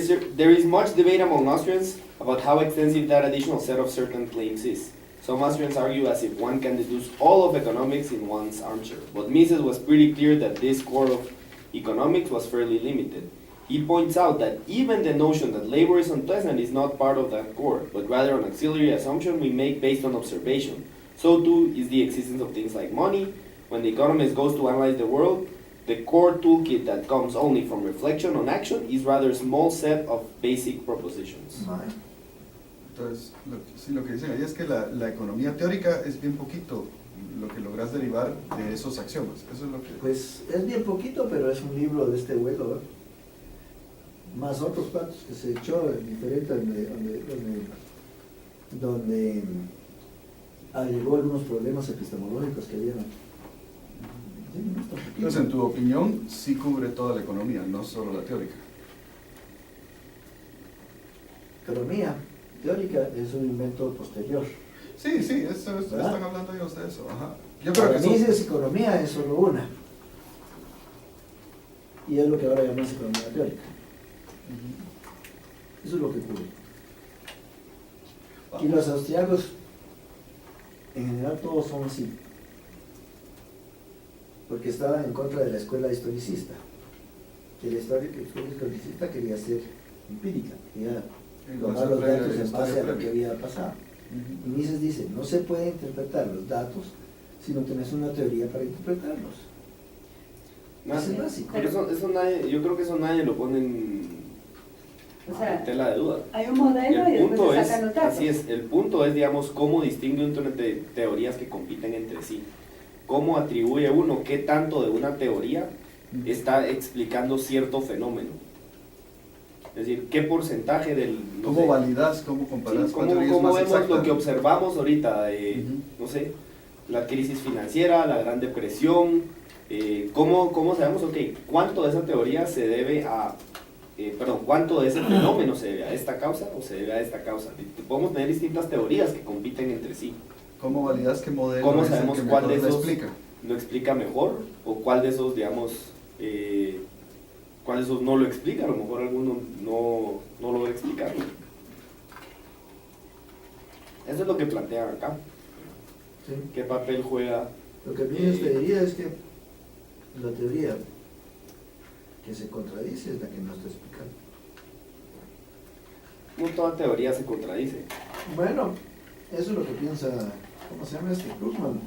is much debate among Austrians about how extensive that additional set of certain claims is. Some Austrians argue as if one can deduce all of economics in one's armchair, but Mises was pretty clear that this core of economics was fairly limited. He points out that even the notion that labor is unpleasant is not part of that core, but rather an auxiliary assumption we make based on observation. So too is the existence of things like money. When the economist goes to analyze the world, the core toolkit that comes only from reflection on action is rather a small set of basic propositions. Vale. Entonces, lo que dicen ahí es que la economía teórica es bien poquito lo que logras derivar de esos axiomas. Eso es lo que... Pues es bien poquito, pero es un libro de este vuelo, ¿eh? Más otros cuantos que se echó diferente donde alegó algunos problemas epistemológicos que había. Sí, no está poquito. Entonces, en tu opinión, sí cubre toda la economía, no solo la teórica. Economía, teórica es un invento posterior. Sí, eso, ¿verdad? están hablando ellos de eso. Ajá. Yo creo Para que mí eso, es economía, es solo una. Y es lo que ahora llamamos economía teórica. Eso es lo que ocurre. Y los austriacos, en general, todos son así. Porque estaban en contra de la escuela historicista. Que la escuela historicista quería ser empírica, quería tomar los datos en base a lo que había pasado. Y Mises dice, no se puede interpretar los datos si no tienes una teoría para interpretarlos. Eso es básico. Pero eso nadie, yo creo que eso nadie lo pone O sea, en tela de duda. hay un modelo y El punto después es, se sacan los datos. así es, el punto es, digamos, cómo distingue entre teorías que compiten entre sí. Cómo atribuye uno qué tanto de una teoría está explicando cierto fenómeno. Es decir, qué porcentaje del... no ¿cómo sé, validas, cómo comparas sí, cuál teoría es cómo más vemos exacta? lo que observamos ahorita de, Ujú. no sé, la crisis financiera, la Gran Depresión, cómo sabemos, ok, cuánto de esa teoría se debe a, cuánto de ese fenómeno se debe a esta causa o se debe a esta causa. Podemos tener distintas teorías que compiten entre sí. ¿Cómo validas qué modelo ¿Cómo es el sabemos que cuál mejor de la esos explica? lo explica mejor o cuál de esos, digamos, cuál de esos no lo explica? A lo mejor alguno no lo va a explicar. Eso es lo que plantean acá. ¿Sí? ¿Qué papel juega? Lo que Mises te diría es que la teoría que se contradice es la que no está explicando. No toda teoría se contradice. Bueno, eso es lo que piensa, ¿cómo se llama este? Krugman.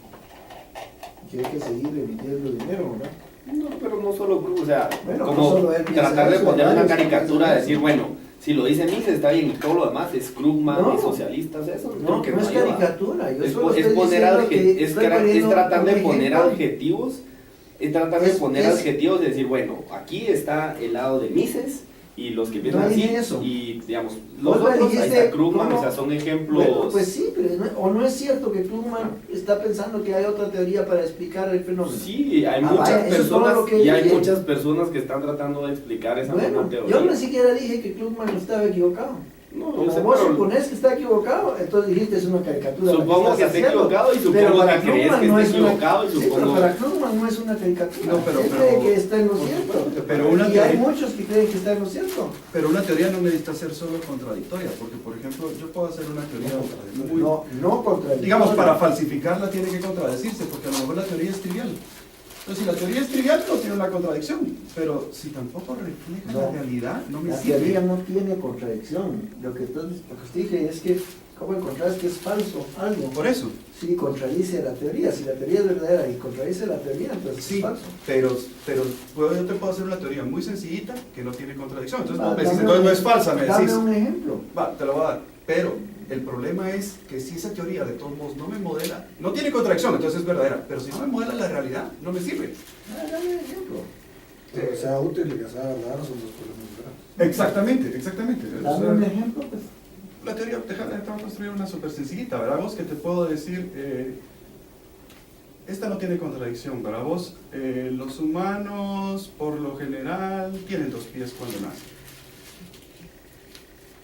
Que hay que seguir emitiendo dinero, ¿verdad? No, pero no solo Cruz, o sea, Bueno, como no solo él piensa tratar de eso, poner hay una varios que caricatura, piensan de decir, eso. bueno, si lo dice Mises está bien y todo lo demás es Krugman No. y socialistas, eso No, creo que no es ayuda. caricatura. Yo Es, solo es estoy poner diciendo que es estoy es poniendo tratar un de poner ejemplo. adjetivos, es tratar de poner Es- adjetivos de decir, bueno, aquí está el lado de Mises y los que piensan No así, dije eso. y digamos, los Vos me otros, ahí dijiste, está Krugman, ¿cómo? o sea, son ejemplos. Bueno, pues sí, pero o no es cierto que Krugman está pensando que hay otra teoría para explicar el fenómeno. Sí, hay Ah, muchas vaya, eso es todo personas lo que y hay dije. muchas personas que están tratando de explicar esa Bueno, misma teoría. yo ni siquiera dije que Krugman estaba equivocado. No, yo Como sé, vos pero suponés que está equivocado, entonces dijiste es una caricatura. la supongo estás que esté haciendo. equivocado y Pero supongo para que crees Krugman que no esté es una- equivocado y Sí, pero supongo... para Krugman no es una caricatura. No, pero- Él pero- cree que está en lo por cierto. supuesto, pero una Y hay teoría- muchos que creen que está en lo cierto. Pero una teoría no necesita ser solo contradictoria, porque por ejemplo yo puedo hacer una teoría muy... No contradictoria. Digamos, para falsificarla tiene que contradecirse, porque a lo mejor la teoría es trivial. Entonces, si la teoría es trivial, no tiene una contradicción. Pero si tampoco refleja la No. realidad, no me La sirve. teoría no tiene contradicción. Lo que te dije es que, ¿cómo encontrás que es falso algo? Por eso. Sí, contradice a la teoría. Si la teoría es verdadera y contradice la teoría, entonces Sí, es falso. pero yo te puedo hacer una teoría muy sencillita que no tiene contradicción. Entonces, Va, vos me decís, dame entonces no un- es falsa, me Dame decís. un ejemplo. Va, te lo voy a dar. Pero el problema es que si esa teoría de todos modos no me modela, no tiene contradicción, entonces es verdadera. Pero si no me modela la realidad, no me sirve. Dame un ejemplo. Que sea útil y que sea verdadero son dos problemas grandes. Exactamente. Dame O sea, un ejemplo, pues. la teoría, te voy a construir una súper sencillita, ¿verdad? Vos que te puedo decir, esta no tiene contradicción, ¿verdad? Vos, los humanos por lo general tienen 2 pies cuando nacen.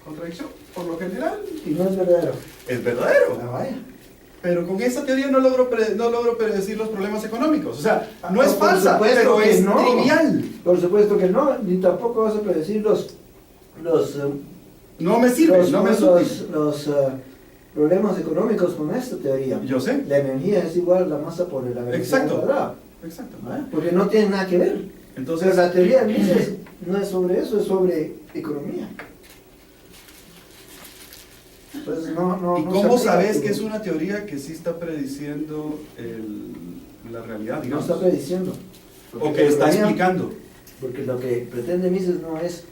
¿Contradicción? Por lo general Y no es verdadero. es verdadero. Ah, vaya. Pero con esa teoría no logro predecir los problemas económicos. O sea, no es Por falsa, supuesto pero que es no. trivial. Por supuesto que no, ni tampoco vas a predecir los No me sirve, no me es útil. problemas económicos con esta teoría. Yo sé. La energía es igual a la masa por la velocidad Exacto. cuadrada, Exacto. ¿verdad? Porque no tiene nada que ver. Entonces, Pero la teoría de Mises no es sobre eso, es sobre economía. Entonces no ¿y no cómo se aplica sabes tu- que es una teoría que sí está prediciendo la realidad, No digamos? está prediciendo. O Porque que la está economía- explicando. Porque lo que pretende Mises no es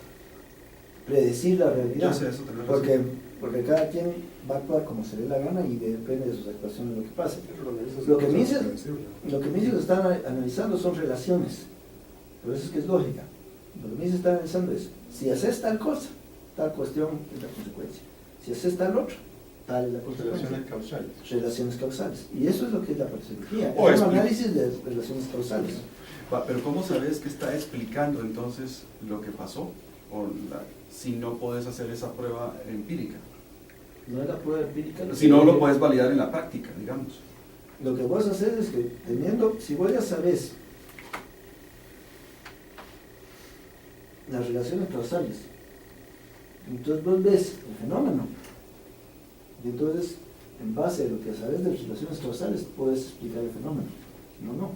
predecir la realidad. Yo sé, eso tenés razón. Porque cada quien va a actuar como se le dé la gana y depende de sus actuaciones lo que pase. Eso es Lo que cosa Mises- predecible. Lo que Mises está analizando son relaciones. Por eso es que es lógica. Lo que Mises está analizando es, si haces tal cosa, tal cuestión es la consecuencia. Si haces tal otra, tal es la consecuencia. Relaciones causales. Relaciones causales. Y eso es lo que es la perspectiva. O Es un expli- análisis de relaciones causales. Va, pero ¿cómo sabes que está explicando entonces lo que pasó? Si no puedes hacer esa prueba empírica. no es la prueba empírica. Si no, lo puedes validar en la práctica, digamos. Lo que vos haces es que teniendo, si vos ya sabes las relaciones causales, entonces vos ves el fenómeno, y entonces en base a lo que sabes de las relaciones causales puedes explicar el fenómeno. Si no, no.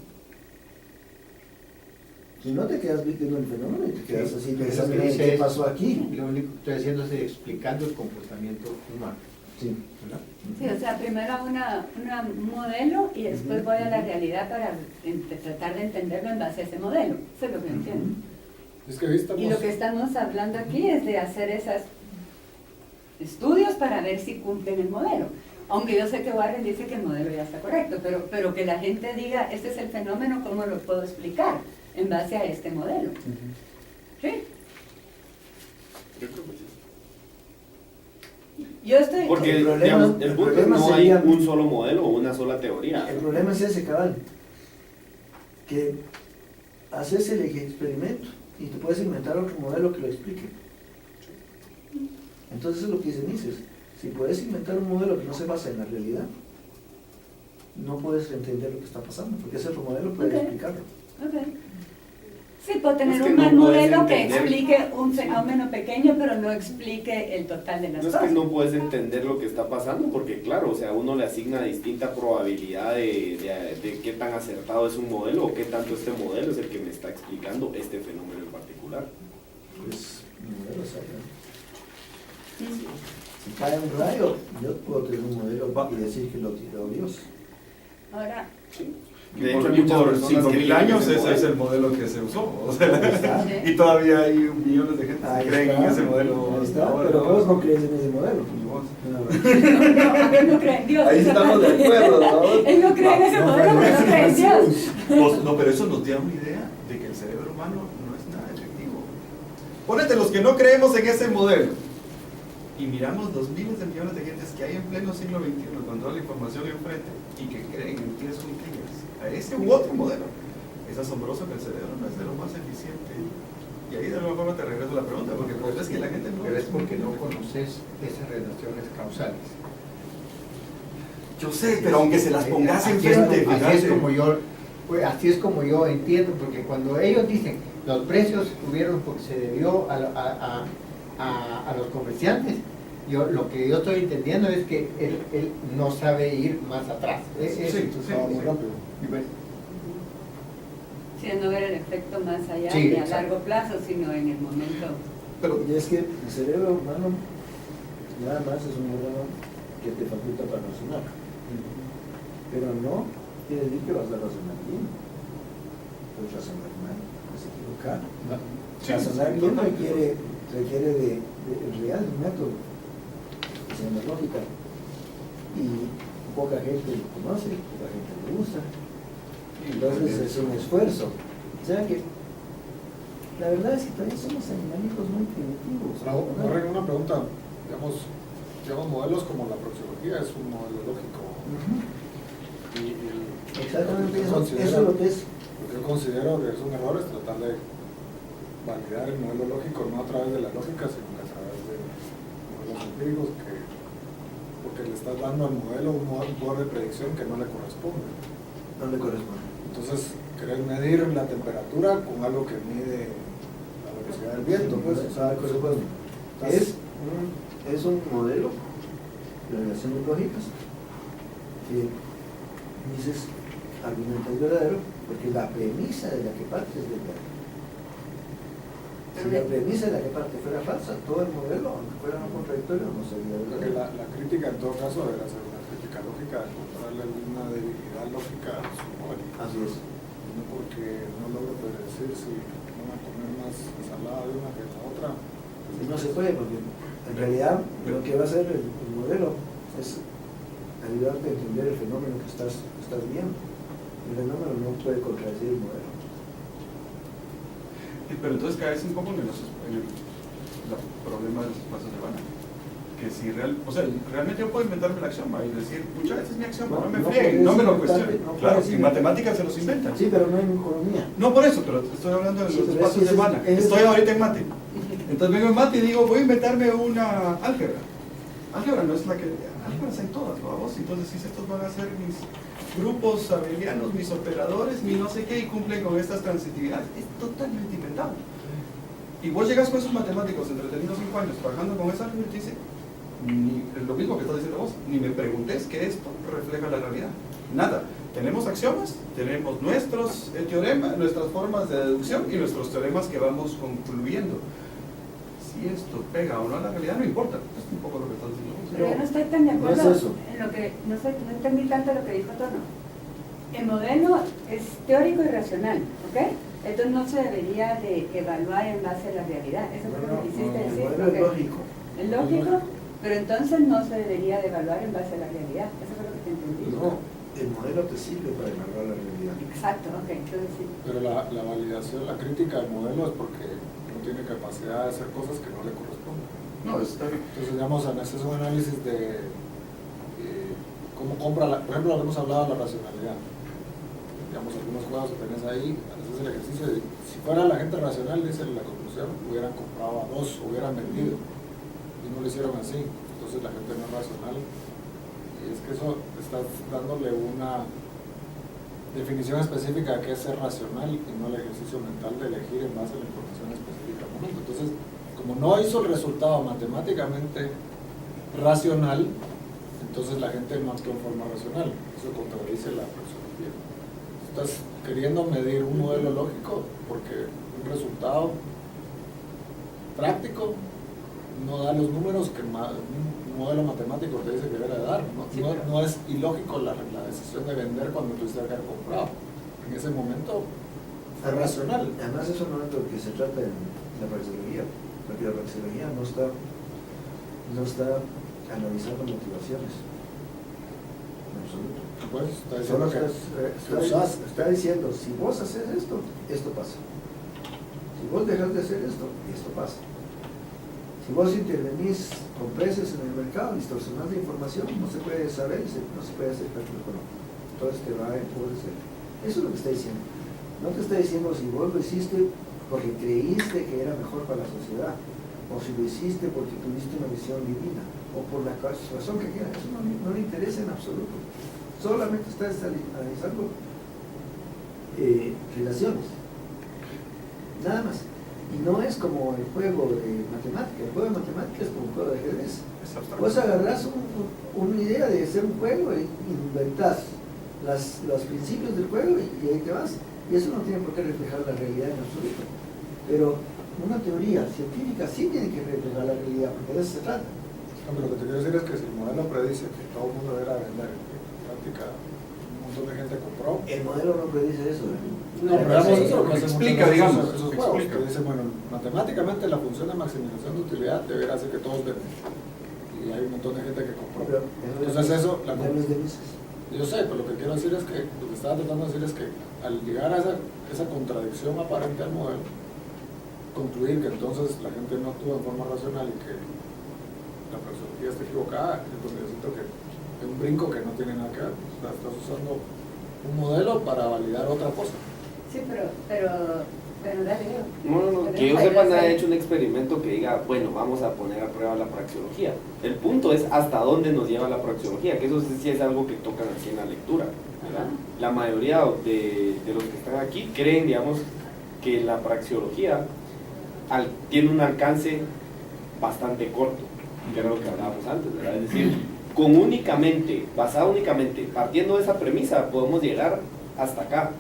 Si no, te quedas viendo el fenómeno y te quedas así pensando en qué pasó aquí. Lo único que estoy haciendo es explicando el comportamiento humano. Sí. ¿Verdad? Sí, o sea, primero un modelo y después voy a la realidad para tratar de entenderlo en base a ese modelo. Eso es lo que entiendo. Es que ahí Y lo que estamos hablando aquí es de hacer esos estudios para ver si cumplen el modelo. Aunque yo sé que Warren dice que el modelo ya está correcto, pero que la gente diga, este es el fenómeno, ¿cómo lo puedo explicar en base a este modelo? ¿Sí? Yo estoy... Porque El problema- digamos, el el punto problema no sería- hay un solo modelo o una sola teoría. El problema es ese, cabal, que haces el experimento y te puedes inventar otro modelo que lo explique. Entonces es lo que dice Mises. Si puedes inventar un modelo que no se basa en la realidad, no puedes entender lo que está pasando, porque ese otro modelo puede Ok. explicarlo. Ok. Sí, puedo tener Es que un no mal puedes modelo que entender. explique un fenómeno pequeño, pero no explique el total de las No es cosas. que no puedes entender lo que está pasando, porque claro, o sea, uno le asigna distinta probabilidad de qué tan acertado es un modelo o qué tanto este modelo es el que me está explicando este fenómeno en particular. Pues, modelo, ¿sabes? Sí. Si cae un rayo, yo puedo tener un modelo y decir que lo tiró Dios. Ahora, De Por hecho, hay muchas por personas 5.000 que años creen ese en es el modelo que se usó. O sea, Ahí está. y todavía hay millones de gente que Ahí creen en está, ese modelo. ahí está, ahora. pero vos no crees en ese modelo. Y vos. no, él no cree en Dios. Ahí estamos de acuerdo, ¿no? Él no cree en ese modelo, pero no cree en Dios. No, pero eso nos da una idea de que el cerebro humano no es nada efectivo. Ponete los que no creemos en ese modelo y miramos los miles de millones de gentes que hay en pleno siglo XXI con toda la información enfrente y que creen en que es un a ese u otro modelo. Es asombroso que el cerebro no es de lo más eficiente. Y ahí de alguna forma te regreso la pregunta, porque pues es que la gente no... Pero es porque no conoces esas relaciones causales. Yo sé, pero aunque se las pongas Así enfrente, así es como yo entiendo, porque cuando ellos dicen los precios subieron porque se debió a los comerciantes, lo que yo estoy entendiendo es que él no sabe ir más atrás. Estaba muy rápido. Sí, no ver el efecto más allá Sí, y a exacto. largo plazo, sino en el momento. pero Y es que el cerebro humano nada más es un órgano que te faculta para razonar. Pero no quiere decir que vas a razonar bien. Puedes razonar mal, puedes equivocar. Razonar bien requiere de real método, que sea la lógica. Y poca gente lo conoce, poca gente lo usa. Entonces es un esfuerzo. O sea que la verdad es que todavía somos animalitos muy primitivos. Ahora una pregunta, digamos, modelos como la proxiología es un modelo lógico. Exactamente, lo eso es lo que es. Lo que yo considero que es un error es tratar de validar el modelo lógico no a través de la lógica, sino que a través de modelos empíricos, porque le estás dando al modelo un poder de predicción que no le corresponde. No le corresponde. Entonces, querer medir la temperatura con algo que mide la velocidad del viento, pues, o sea, corresponde. Es un modelo de relaciones lógicas que dices argumento es verdadero porque la premisa de la que parte es verdadera. Si la premisa de la que parte fuera falsa, todo el modelo, aunque fuera no contradictorio, no sería porque verdadero. la crítica en todo caso debería ser una crítica lógica, encontrarle alguna debilidad lógica a su modelo. Así es. No porque no logro predecir si van a comer más ensalada de una que de la otra. Y no se puede porque en realidad lo que va a hacer el modelo es ayudarte a entender el fenómeno que estás viendo. El fenómeno no puede contradecir el modelo. Pero entonces caes un poco en el problema de los espacios de Banach. Que si realmente yo puedo inventarme el axioma y decir, muchas veces es mi axioma, no me frieguen, no me lo cuestionen. Claro, en matemáticas se los inventan. Sí, pero no en economía. No por eso, pero estoy hablando de Sí, los pero espacios es de que Banach. es- Estoy ahorita en mate. Entonces vengo en mate y digo, voy a inventarme una álgebra. álgebra no es la que, álgebras hay todas, ¿no? Vos, entonces si estos van a ser mis grupos abelianos, mis operadores, mi no sé qué, y cumplen con estas transitividades, es totalmente inventado. Y vos llegas con esos matemáticos entretenidos 5 años trabajando con esa álgebra y te dice, es lo mismo que estás diciendo vos, ni me preguntes que esto refleja la realidad. Nada. Tenemos axiomas, tenemos nuestros teoremas, nuestras formas de deducción y nuestros teoremas que vamos concluyendo. Si esto pega o no a la realidad no importa, es un poco lo que estás diciendo vos. Pero yo no estoy tan de No es acuerdo eso. en lo que, no entendí tanto lo que dijo Tono. El modelo es teórico y racional, ¿ok? Entonces no se debería de evaluar en base a la realidad. Eso fue lo que quisiste El decir. modelo es ¿ok? lógico. Es lógico, pero entonces no se debería de evaluar en base a la realidad. Eso fue lo que te entendí. No, el modelo te sirve para evaluar la realidad. Exacto, ok, entonces sí. Pero la validación, la crítica del modelo es porque no tiene capacidad de hacer cosas que no le corresponden. No, está bien. Entonces, digamos, ese es un análisis de cómo compra, por ejemplo, hemos hablado de la racionalidad. Digamos, algunos juegos que tenés ahí, haces el ejercicio de, si fuera la gente racional, dice la conclusión, hubieran comprado a 2, hubieran vendido, y no lo hicieron así. Entonces la gente no es racional, y es que eso estás dándole una definición específica de qué es ser racional y no el ejercicio mental de elegir en base a la información específica del momento. Entonces, como no hizo el resultado matemáticamente racional, entonces la gente no actuó en forma racional. Eso contradice la praxeología. Estás queriendo medir un modelo lógico porque un resultado práctico no da los números que un modelo matemático te dice que debe dar. No es ilógico la decisión de vender cuando tú estás haber comprado. En ese momento fue racional. Además, eso no es de lo que se trata en la praxeología, porque la praxeología no está analizando motivaciones. En absoluto. Pues, está Solo diciendo que está diciendo, si vos haces esto, esto pasa. Si vos dejas de hacer esto, esto pasa. Si vos intervenís con precios en el mercado, distorsionás la información, no se puede saber, no se puede hacer cálculo económico. Entonces te va a empobrecer. Eso es lo que está diciendo. No te está diciendo si vos lo hiciste porque creíste que era mejor para la sociedad, o si lo hiciste porque tuviste una visión divina, o por la razón que quiera. Eso no le interesa en absoluto. Solamente está analizando relaciones. Nada más. Y no es como el juego de matemática. El juego de matemática es como un juego de ajedrez. Vos agarrás una idea de hacer un juego e inventás los principios del juego y ahí te vas. Y eso no tiene por qué reflejar la realidad en absoluto. Pero una teoría científica sí tiene que reflejar la realidad, porque de eso se trata. No, pero lo que te quiero decir es que si el modelo predice que todo el mundo deberá vender, en práctica un montón de gente compró. El modelo no predice eso. No, pero digamos, eso es lo que hacen explica, muchas veces digamos, esos juegos, explica. que dicen, bueno, matemáticamente la función de maximización de utilidad deberá hacer que todos venden. Y hay un montón de gente que compró. Pero Entonces eso, no es de Mises. yo sé, pero lo que quiero decir es que, lo que estaba tratando de decir es que al llegar a esa contradicción aparente al modelo, concluir que entonces la gente no actúa en forma racional y que la praxeología está equivocada, es donde yo siento que es un brinco que no tiene nada que ver. O sea, estás usando un modelo para validar otra cosa. Sí, pero dale, Leo. No, que yo sepa, nadie ha hecho un experimento que diga, bueno, vamos a poner a prueba la praxeología. El punto es hasta dónde nos lleva la praxeología, que eso sí es algo que tocan aquí en la lectura, ¿verdad? La mayoría de los que están aquí creen, digamos, que la praxeología tiene un alcance bastante corto, que era lo que hablábamos antes, ¿verdad? Es decir, basado únicamente, partiendo de esa premisa, podemos llegar hasta acá.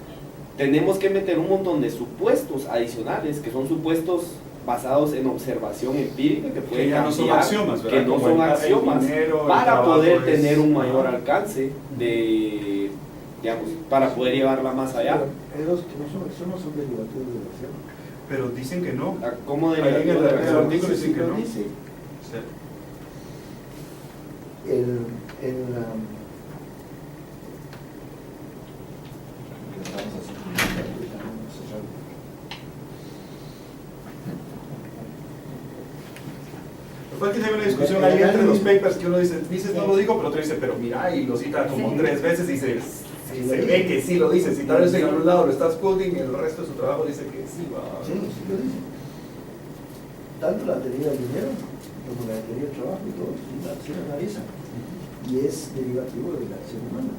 Tenemos que meter un montón de supuestos adicionales, que son supuestos basados en observación empírica, que pueden ya no son cambiar, axiomas, ¿verdad? que no Como son el axiomas, dinero, el para trabajo poder es- tener un mayor alcance de, digamos, para poder llevarla más allá. Pero esos que no son derivativos de la acción. Pero dicen que no. ¿Cómo Ahí en el de artículo Pero dicen sí que lo no. dice. Sí. Después que hay una discusión ahí entre los papers que uno dice, Mises no lo dijo, pero otro dice, pero mira, y lo cita como Sí. 3 veces y se ve que sí lo dice. Si tal vez en algún lado lo estás quoting y el resto de su trabajo dice que sí va. Sí, sí lo dice. tanto la teoría del dinero como la teoría del trabajo y todo, sí la analiza. Y es derivativo de la acción humana.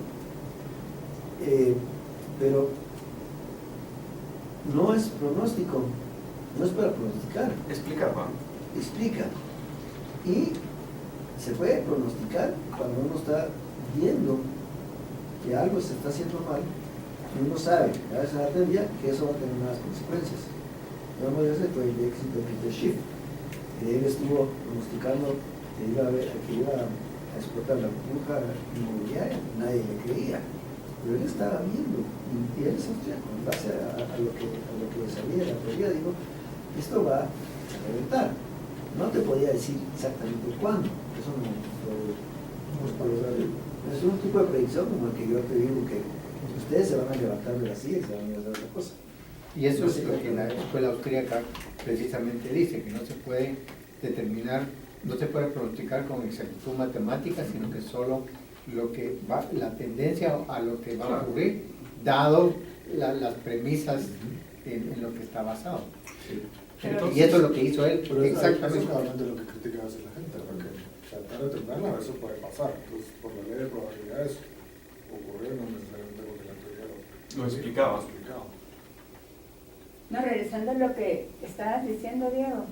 Pero no es pronóstico, no es para pronosticar. Explica, Juan. Explica. Y se puede pronosticar cuando uno está viendo que algo se está haciendo mal y uno sabe, a veces la teoría, que eso va a tener unas consecuencias. Digamos, ese fue el éxito de Peter Schiff, que él estuvo pronosticando que iba a explotar la burbuja inmobiliaria, nadie le creía, pero él estaba viendo, y él es austriaco, en base a lo que sabía de la teoría, digo, esto va a reventar. No te podía decir exactamente cuándo, eso no puedo saber. Es un tipo de predicción como el que yo te digo, que ustedes se van a levantar de la silla y se van a ir a hacer otra cosa. Y eso es lo que la escuela austríaca precisamente dice, que no se puede determinar, no se puede pronosticar con exactitud matemática, sino que solo lo que va, la tendencia a lo que va a ocurrir, dado las premisas en lo que está basado. Sí. Y eso es lo que hizo él, Pero eso exactamente. es normalmente lo que critica a veces la gente, porque tratar de determinarla, a veces puede pasar. Entonces, por la ley de probabilidades, ocurrió no necesariamente porque la teoría Lo explicaba. No, regresando a lo que estabas diciendo, Diego.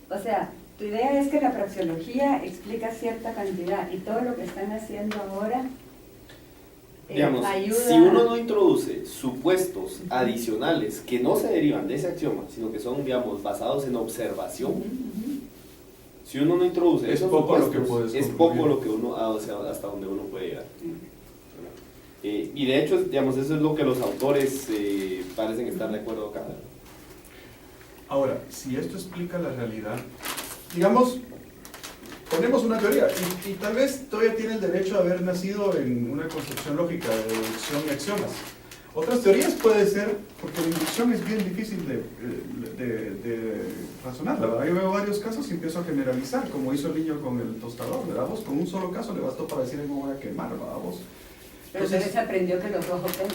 O sea, tu idea es que la praxeología explica cierta cantidad y todo lo que están haciendo ahora Digamos, ayuda. si uno no introduce supuestos adicionales que no se derivan de ese axioma, sino que son, digamos, basados en observación, si uno no introduce Es esos poco lo supuestos, que puedes es concluir. poco lo que uno, o sea, hasta donde uno puede llegar. Y de hecho, digamos, eso es lo que los autores parecen estar de acuerdo acá. Ahora, si esto explica la realidad, digamos, ponemos una teoría y tal vez todavía tiene el derecho de haber nacido en una construcción lógica de deducción y axiomas. Otras teorías puede ser, porque la inducción es bien difícil de razonar, la verdad. Yo veo varios casos y empiezo a generalizar, como hizo el niño con el tostador, ¿verdad? Vos con un solo caso le bastó para decir cómo voy a quemar, ¿verdad? Vos. Pero entonces aprendió que los rojos temen.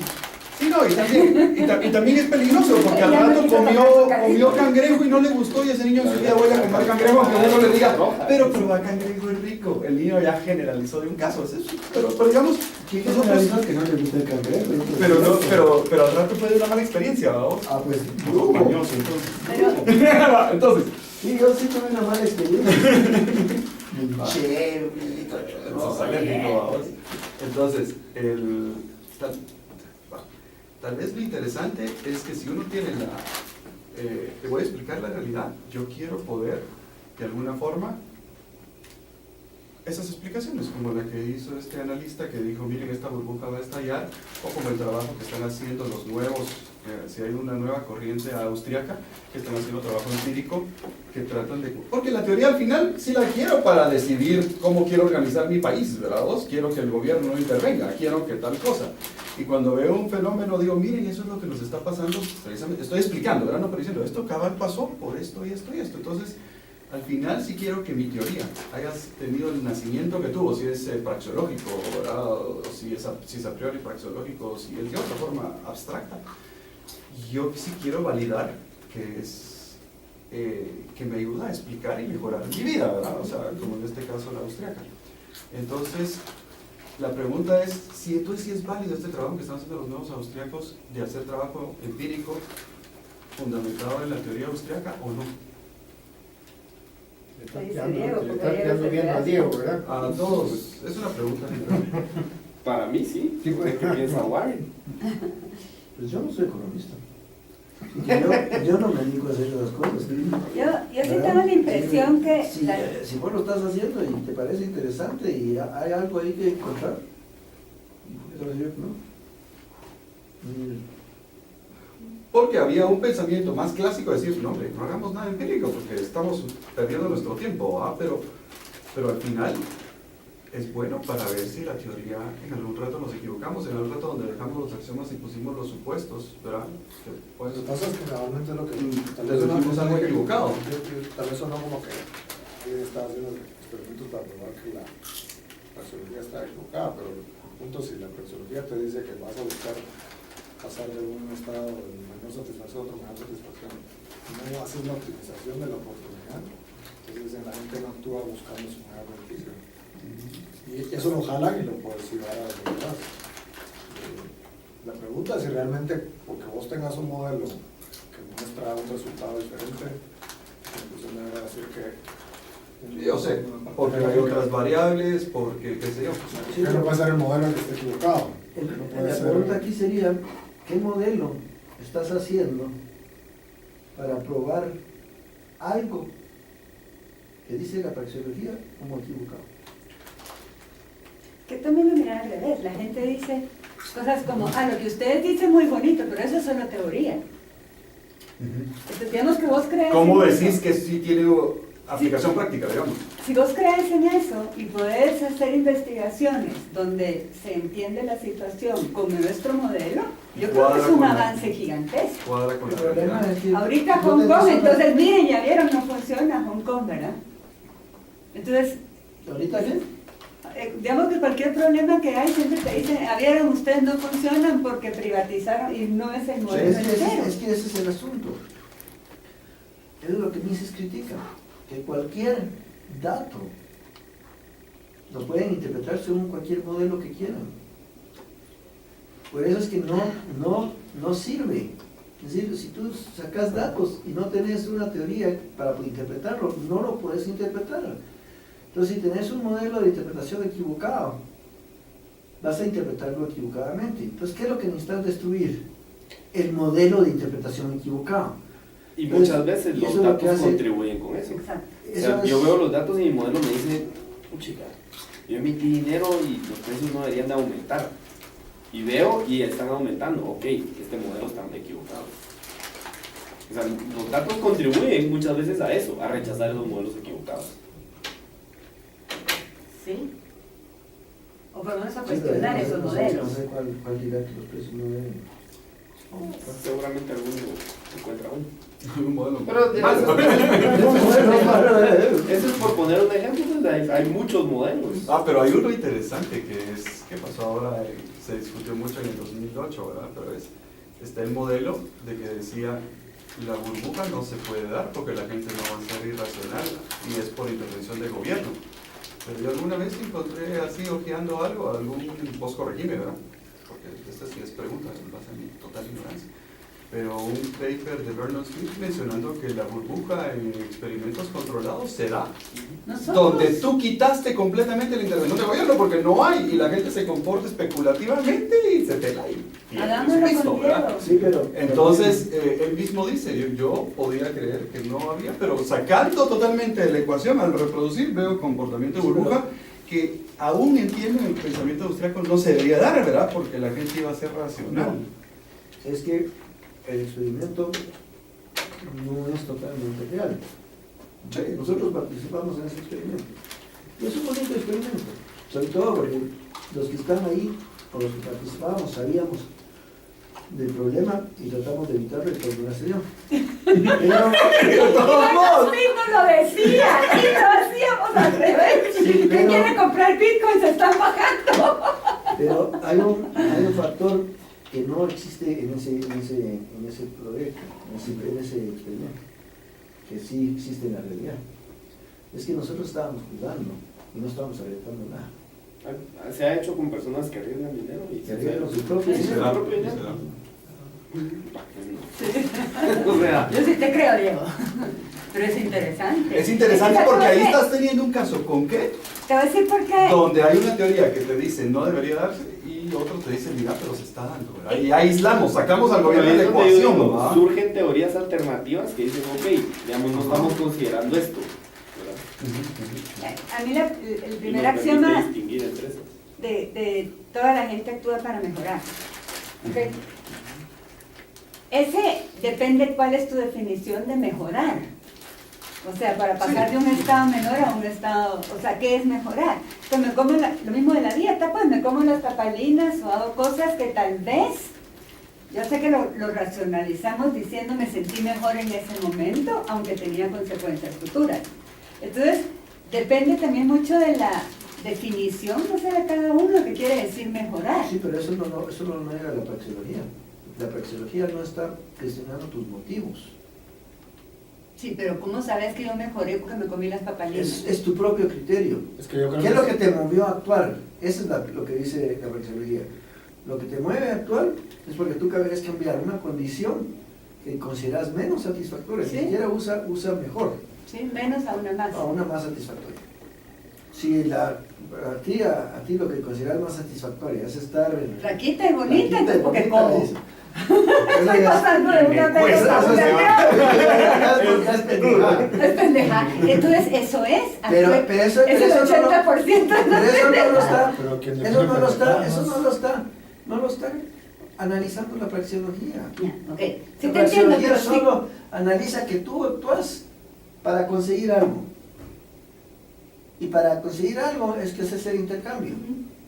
Sí, no, y también es peligroso porque al rato comió cangrejo y no le gustó y ese niño en su vida vuelve a comer cangrejo aunque uno le diga, pero probar cangrejo es rico. El niño ya generalizó de un caso, pero digamos, ¿Quién nosotros, generaliza que no le gusta el cangrejo? pero al rato fue de una mala experiencia, ¿vamos? Ah, pues, Mañoso, entonces. Entonces, sí, yo sí tuve una mala experiencia. Che, sos alérgico, ¿vamos? Entonces, tal vez lo interesante es que si uno tiene te voy a explicar la realidad, yo quiero poder, de alguna forma, esas explicaciones, como la que hizo este analista que dijo, miren, esta burbuja va a estallar, o como el trabajo que están haciendo los nuevos, si hay una nueva corriente austríaca, que están haciendo trabajo empírico, que tratan de... Porque la teoría al final sí la quiero para decidir cómo quiero organizar mi país, ¿verdad? Quiero que el gobierno no intervenga, quiero que tal cosa. Y cuando veo un fenómeno digo, miren, eso es lo que nos está pasando, estoy explicando, ¿verdad? No, pero diciendo, esto cabal pasó por esto y esto y esto. Entonces, al final sí quiero que mi teoría haya tenido el nacimiento que tuvo, si es praxeológico, ¿verdad? O si es a priori praxeológico, o si es de otra forma abstracta. Yo sí quiero validar que es que me ayuda a explicar y mejorar mi vida, ¿verdad? O sea, como en este caso la austríaca. Entonces, la pregunta es, si es válido este trabajo que están haciendo los nuevos austríacos de hacer trabajo empírico fundamentado en la teoría austríaca o no. Le Dice Diego, le porque está Diego quedando se viendo a queda. Diego, ¿verdad? A todos, es una pregunta general. Para mí sí, ¿qué piensa Warren? Pues yo no soy economista. Yo no me dedico a hacer esas cosas. Yo sí tengo la impresión que... Si vos lo estás haciendo y te parece interesante y hay algo ahí que encontrar, ¿por qué te vas a decir que no? Porque había un pensamiento más clásico de decir, no hombre, no hagamos nada empírico porque estamos perdiendo nuestro tiempo, ¿ah? Pero al final es bueno para ver si la teoría en algún rato nos equivocamos, en algún rato donde dejamos los axiomas y pusimos los supuestos, ¿verdad? Lo que pasa es que normalmente lo que tal Entonces dijimos algo equivocado. Tal vez sonó como que alguien está haciendo experimentos para probar que la praxeología está equivocada, pero el punto, si la praxeología te dice que vas a buscar pasar de un estado de menor satisfacción a otro menor satisfacción. No haces una optimización de la oportunidad, entonces la gente no actúa buscando su mayor beneficio. Y eso lo jalan y lo puedes llevar a los demás. La pregunta es si realmente, porque vos tengas un modelo que muestra un resultado diferente, entonces me va a decir que... Yo sé, porque hay otras variables, porque qué sé yo. Sí, no puede ser el modelo que esté equivocado. No puede La ser- pregunta aquí sería, ¿qué modelo estás haciendo para probar algo que dice la praxeología como equivocado? Que también lo miran al revés. La gente dice cosas como, lo que ustedes dicen muy bonito, pero eso es solo teoría. Entonces, digamos que vos crees ¿Cómo en decís eso. que sí tiene aplicación práctica, digamos? Si vos crees en eso y podés hacer investigaciones donde se entiende la situación como nuestro modelo, yo creo que es un avance gigantesco. Cuadra con El la problema realidad. es que Ahorita no Hong te Kong, dicen- entonces miren, ya vieron, no funciona Hong Kong, ¿verdad? Entonces, ¿Ahorita qué? digamos que cualquier problema que hay siempre te dicen, vieron, ustedes no funcionan porque privatizaron y no es el modelo Es que entero. ese es el asunto. Es lo que Mises critica, que cualquier dato lo pueden interpretar según cualquier modelo que quieran. Por eso es que no sirve. Es decir, si tú sacas datos y no tenés una teoría para interpretarlo, no lo puedes interpretar. Entonces, si tenés un modelo de interpretación equivocado, vas a interpretarlo equivocadamente. Entonces, ¿qué es lo que necesitas destruir? El modelo de interpretación equivocado. Y Entonces, muchas veces y los eso es lo que datos hace- contribuyen con eso. Exacto. O sea, Eso es- yo veo los datos y mi modelo me dice, chica, yo emití dinero y los precios no deberían de aumentar. Y veo y están aumentando. Ok, este modelo está equivocado. O sea, los datos contribuyen muchas veces a eso, a rechazar esos modelos equivocados. ¿Sí? O por lo menos a Sí, pero cuestionar no sé- esos no sé- modelos. No sé cuál dirá que los precios no deben. Seguramente alguno encuentra uno. Un modelo. Pero Malo. eso es por poner un ejemplo, pues, hay muchos modelos. Pero hay uno interesante que pasó ahora, se discutió mucho en el 2008, ¿verdad? Pero está el modelo de que decía la burbuja no se puede dar porque la gente no va a ser irracional y es por intervención del gobierno. Pero yo alguna vez encontré así hojeando algún vos corregime, ¿verdad? Porque esta sí es pregunta, en base a mi total ignorancia. Pero un paper de Vernon Smith mencionando que la burbuja en experimentos controlados se da Nosotros, donde tú quitaste completamente la intervención del gobierno porque no hay y la gente se comporta especulativamente y se te la y hagámoslo listo, con ¿verdad? Diego. Sí, pero... Entonces, él mismo dice, yo podía creer que no había, pero sacando totalmente de la ecuación al reproducir, veo comportamiento de burbuja que aún entiendo en el pensamiento austriaco no se debería dar, ¿verdad? Porque la gente iba a ser racional. Es que el experimento no es totalmente real. Sí. Nosotros participamos en ese experimento. Y es un bonito experimento, sobre todo porque los que están ahí, o los que participábamos, sabíamos del problema y tratamos de evitarlo y por una señal. Pero todos modos, Bitcoin lo decía y lo hacíamos al revés. Sí, ¿Quién pero- quiere comprar Bitcoin? Se están bajando. pero hay un factor que no existe en ese proyecto, en ese experimento, que sí existe en la realidad. Es que nosotros estábamos jugando y no estábamos arriesgando nada. Se ha hecho con personas que arriesgan dinero y Que arriesgan su propio Sí, Se dinero. da, propio dinero. se da. O sea, Yo sí te creo, Diego. Pero es interesante. Es interesante porque ahí ¿Por qué? estás teniendo un caso concreto Te voy a decir por qué. donde hay una teoría que te dice no debería darse y otro te dice mira pero se está dando, ¿verdad? Y aislamos, sacamos al gobierno de la ahí es donde yo ecuación, digo, ¿verdad? surgen teorías alternativas que dicen, ok, digamos, no estamos considerando esto. ¿Verdad? A mí el Y primer nos axioma permite distinguir entre esas. de toda la gente actúa para mejorar. ¿Ok? Ese depende cuál es tu definición de mejorar. O sea, para pasar de un estado menor a un estado, o sea, ¿qué es mejorar? Pues me como lo mismo de la dieta, pues me como las papalinas o hago cosas que tal vez, yo sé que lo racionalizamos diciendo me sentí mejor en ese momento, aunque tenía consecuencias futuras. Entonces, depende también mucho de la definición, no sé, de cada uno que quiere decir mejorar. Sí, pero eso no niega la praxeología. La la praxeología no está gestionando tus motivos. Sí, pero ¿cómo sabes que yo mejoré porque me comí las papalinas? Es tu propio criterio. Es que yo creo ¿Qué es lo que te movió a actuar? Eso es lo que dice la praxeología. Lo que te mueve a actuar es porque tú querés cambiar una condición que consideras menos satisfactoria, Sí. ni siquiera usa mejor, Sí, menos a una más. a una más satisfactoria. Si a ti lo que consideras más satisfactoria es estar en Raquita y bonita, flaquita y entonces porque bonita, como. dice. Estoy pasando de una Pues, vez a eso una es- es pendeja. Entonces, eso es. Pero es eso el no- 80% de Pero eso no lo está, Pero ¿quién eso define no lo está, pendejadas? eso no lo está analizando la praxeología. Ya, ok. Sí La te entiendo, praxeología pero sí. solo analiza que tú actúas para conseguir algo. Y para conseguir algo es que haces el intercambio.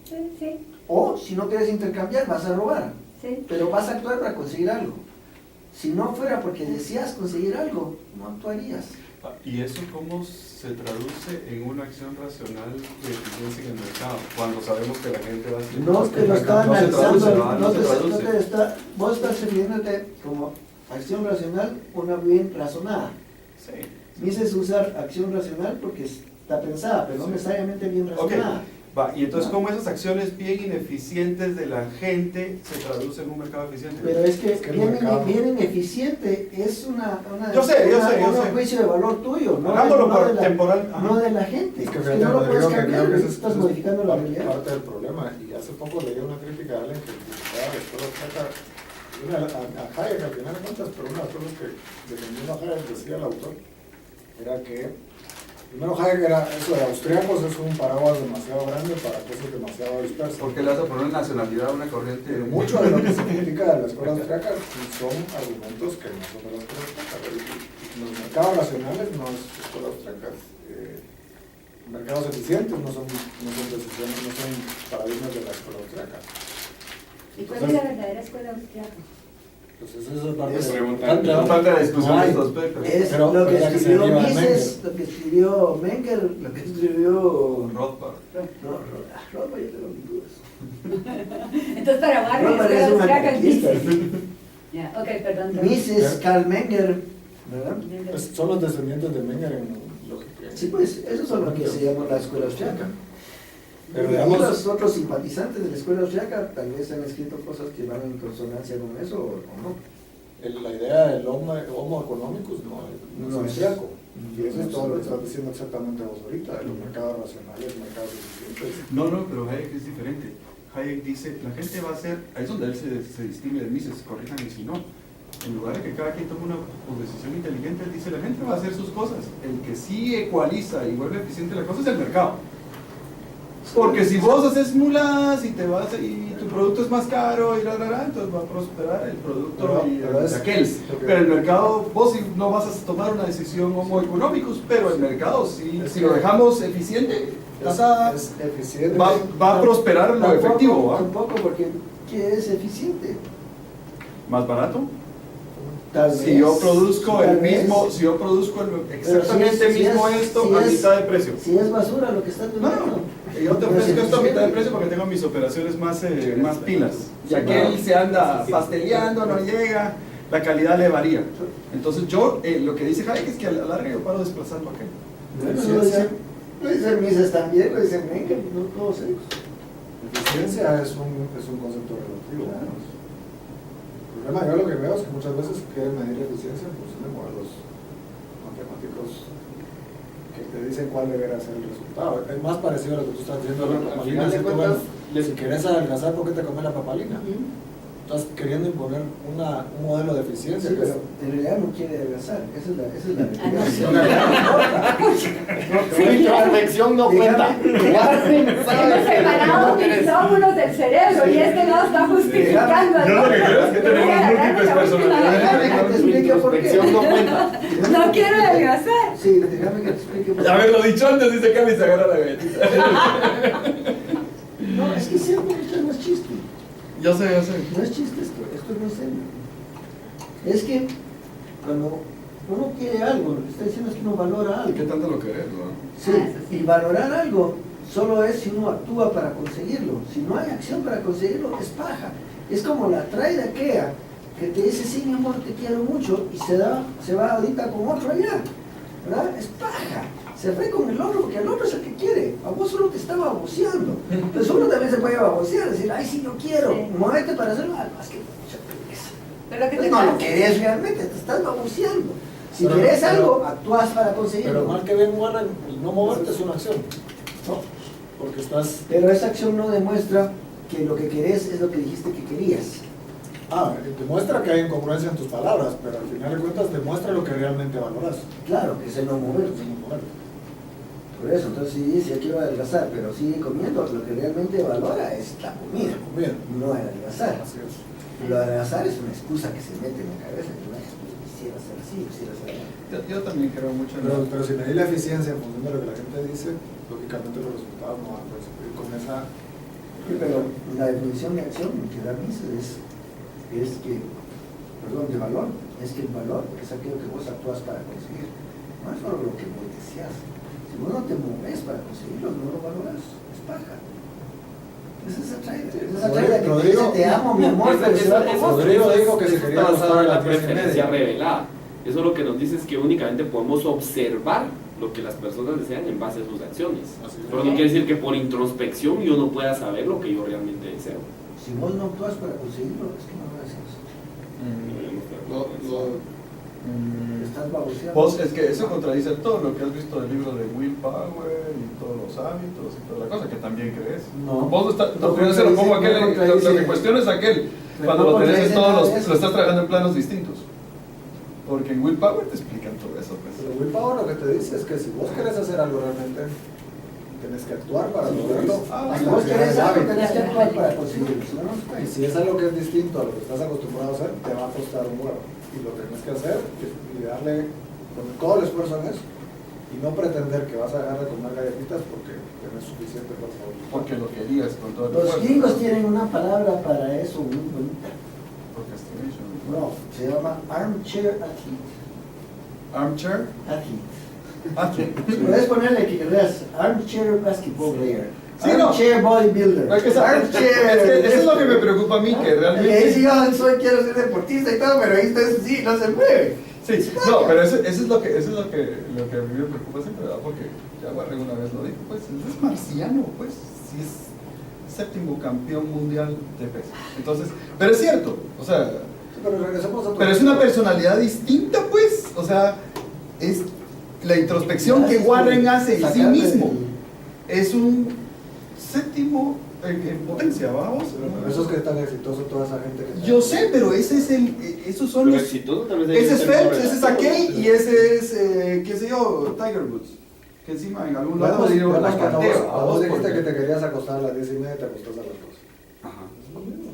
Sí, sí, O si no quieres intercambiar, vas a robar. sí. Pero vas a actuar para conseguir algo. Si no fuera porque deseas conseguir algo, no actuarías. ¿Y eso cómo se traduce en una acción racional de eficiencia en el mercado? Cuando sabemos que la gente va a hacer No cosas que te lo el mercado está no se analizando, traduce, ¿verdad? no se traduce. vos estás refiriéndote como acción racional, una bien razonada. Sí. Dices usar acción racional porque está pensada, pero no Sí. necesariamente bien Ok, razonada. va, y entonces cómo esas acciones bien ineficientes de la gente se traducen en un mercado eficiente. Pero es que, Es que el bien, mercado- bien ineficiente es una Yo sé. un juicio de valor tuyo, no, Hagámoslo por de la, temporal. Ajá. no de la gente. Es que Es fíjate, no lo puedes Rodrigo, que cambiar, creo que ese estás modificando la realidad. parte del problema. Y hace poco leí una crítica a alguien que criticaba la escuela austríaca, a Hayek al final de cuentas, pero una de las cosas que defendiendo a Hayek decía el autor era que, primero Hayek era eso de austríacos es un paraguas demasiado grande para cosas demasiado dispersas. ¿Por qué le vas a poner una nacionalidad a una corriente? Pero mucho de lo que se critica de la escuela austríaca son argumentos que no son de la escuela austríaca. Los mercados racionales no es escuela austríaca. Mercados eficientes no son decisiones, no son paradigmas de la escuela austríaca. ¿Y cuál es la verdadera escuela austriaca? Entonces eso es parte Es de No falta de discusión No de hay. estos aspectos. Es Pero lo que ya que se escribió lleva Mises, lo que escribió Menger, lo que escribió... Rothbard. Rothbard, yo tengo mis dudas. Entonces, para Barry, la Rothbard escuela es un austriaca es anarquista. Mises. Ya, ok, perdón. Mises, Karl Menger, ¿verdad? Pues son los descendientes de Menger en lógica. Sí, pues, esos son lo que se llama la escuela austriaca. Pero Y digamos- los otros simpatizantes de la escuela austriaca tal vez han escrito cosas que van en consonancia con eso o no. La idea del homo economicus no es No es- austriaco. Y eso es no todo lo que es- estás diciendo exactamente vos ahorita, de los mercados racionales, mercados eficientes. No, pero Hayek es diferente. Hayek dice, la gente va a hacer, ahí es donde él se distingue de Mises, corríjanme si no. En lugar de que cada quien tome una decisión inteligente, él dice, la gente va a hacer sus cosas. El que sí ecualiza y vuelve eficiente la cosa es el mercado. Porque si vos haces mulas y tu producto es más caro y entonces va a prosperar el producto Pero es- de aquel. Pero el mercado, vos sí no vas a tomar una decisión homo económicos, pero el mercado sí, Es si que- lo dejamos eficiente, Es eficiente. va a prosperar lo Tampoco- efectivo, ¿va? Tampoco porque ¿qué es eficiente? Más barato. Tal Si vez, yo produzco tal el vez. mismo, si yo produzco exactamente si es- mismo si es- esto si a es- mitad de precio. Si es basura lo que estás No, vendiendo. yo te No es ofrezco esto a mitad de eficiente. precio porque tengo mis operaciones más pilas. Sí, Ya que claro. él se anda pasteleando, no llega, la calidad le varía. Entonces yo, lo que dice Hayek es que a la larga yo paro desplazando a aquel. Bueno, lo dicen Mises también, lo dicen Menger, no todos ellos. Eficiencia es un concepto relativo. El problema, yo lo que veo es que muchas veces quieren medir eficiencia en función de modelos matemáticos que te dicen cuál debería ser el resultado. Es más parecido a lo que tú estás diciendo. Pero La al papalina, final de si tú, cuentas, bueno, si quieres adelgazar, ¿por qué te comes la papalina? Estás queriendo imponer un modelo de eficiencia. Sí, que es- pero en realidad no quiere adelgazar, esa es la Ah, no, sí. realidad. Su introspección no cuenta. Hemos separado mis lóbulos del cerebro y este no está justificando. Yo lo que creo es que tenemos múltiples personalidades. Déjame que te Su explique por qué. introspección no cuenta. No quiero adelgazar. Sí, déjame que te explique por qué. Haberlo dicho antes, dice Cami, se agarra la galletita. No, es que siempre esto no es chiste. Yo sé. No es chiste esto es muy serio. Es que cuando uno quiere algo, lo que está diciendo es que uno valora ¿Y qué algo. tanto lo querés, no? Sí, y valorar algo solo es si uno actúa para conseguirlo. Si no hay acción para conseguirlo, es paja. Es como la trae de Ikea, que te dice, sí, mi amor, te quiero mucho, y se va ahorita con otro allá, ¿verdad? Es paja. Se fue con el otro porque el otro es el que quiere. A vos solo te está baboseando. Entonces uno también se puede babosear, decir, ay, sí, yo quiero, Sí. muévete para hacerlo. Ah, no, es que mucha pereza. Pero que Pues te no lo canses. querés realmente, te estás baboseando. Si Pero- querés pero- algo, actúas para conseguirlo. Pero mal que bien muera, el no moverte es una acción. No, Porque estás. pero esa acción no demuestra que lo que querés es lo que dijiste que querías. Demuestra que hay incongruencia en tus palabras, pero al final de cuentas demuestra lo que realmente valoras. Claro, que es el no moverte. No moverte. Por eso, entonces si dice, yo quiero adelgazar, pero sigue comiendo, lo que realmente valora es la comida, Comida. no el adelgazar. Así es. Lo de adelgazar es una excusa que se mete en la cabeza, que no es, quisiera ser así, quisiera ser así. Yo también creo mucho en Pero si medí la eficiencia en función de lo que la gente dice, lógicamente los resultados no van a coincidir con esa. Sí, pero la definición de acción que da Mises es que, perdón, de valor, es que el valor es aquello que vos actúas para conseguir, no es solo lo que vos deseas. Si vos no te mueves para conseguirlo, no lo valoras, es paja. Esa es atraída, esa es atraída que te dice, te amo, mi amor, pero se va con otro. Rodrigo dijo que se eso quería está basado acostar en a la las 10:30. preferencia revelada. Eso lo que nos dice es que únicamente podemos observar lo que las personas desean en base a sus acciones. Así es. Pero no quiere decir que por introspección yo no pueda saber lo que yo realmente deseo. Si vos no actúas para conseguirlo, es que no lo deseas. Estás baboseando. Vos, es que eso contradice todo lo que has visto del libro de Willpower y todos los hábitos y toda la cosa, que también crees. No. Vos No yo se lo pongo a contradice, aquel, no contradice. lo que cuestiono es aquel, Pero cuando no lo tenés en contradice todos nada los, de eso. lo estás trabajando en planos distintos. Porque en Willpower te explican todo eso, pues. Pero Willpower lo que te dice es que si vos querés hacer algo realmente, tenés que actuar para lograrlo. Si vos querés algo, tenés que actuar para conseguirlo. Si no, no se Y puede. si es algo que es distinto a lo que estás acostumbrado a hacer, te va a costar un huevo. Y lo tenés que hacer y darle con todo el esfuerzo en eso. Y no pretender que vas a dejar de comer galletitas porque tenés suficiente para favor. Porque lo querías con todo el Los esfuerzo. gringos tienen una palabra para eso muy bonita. Procrastination. No, se llama armchair athlete. Armchair. Athlete. Athlete. Puedes ponerle que veas armchair basketball player. Sí, no. Armchair bodybuilder. Es que eso es lo que me preocupa a mí, que Y ahí realmente... sí, quiero ser deportista y todo, pero ahí está, sí, no se mueve. Sí, no, pero eso es lo que a mí me preocupa siempre, ¿verdad? Porque ya Warren una vez lo dijo, pues es marciano, pues, si es séptimo campeón mundial de peso. Entonces, pero es cierto, o sea, Sí, pero regresemos a tu. pero es una personalidad distinta, pues, o sea, es la introspección que Warren hace en sí Sacarle mismo. Es un séptimo en potencia, vamos. Pero por eso es que es tan exitoso toda esa gente que. Yo sé, pero ese es esos son Pero los... exitoso tal vez Ese es debe ser Phelps, ese es relativo. aquel y ese es, qué sé yo, Tiger Woods. Que encima en algún lado Bueno, digo, la cuando canteo. vos, vos dijiste que te querías acostar a las 10:30 y te acostás a las 2. Ajá. Es lo mismo.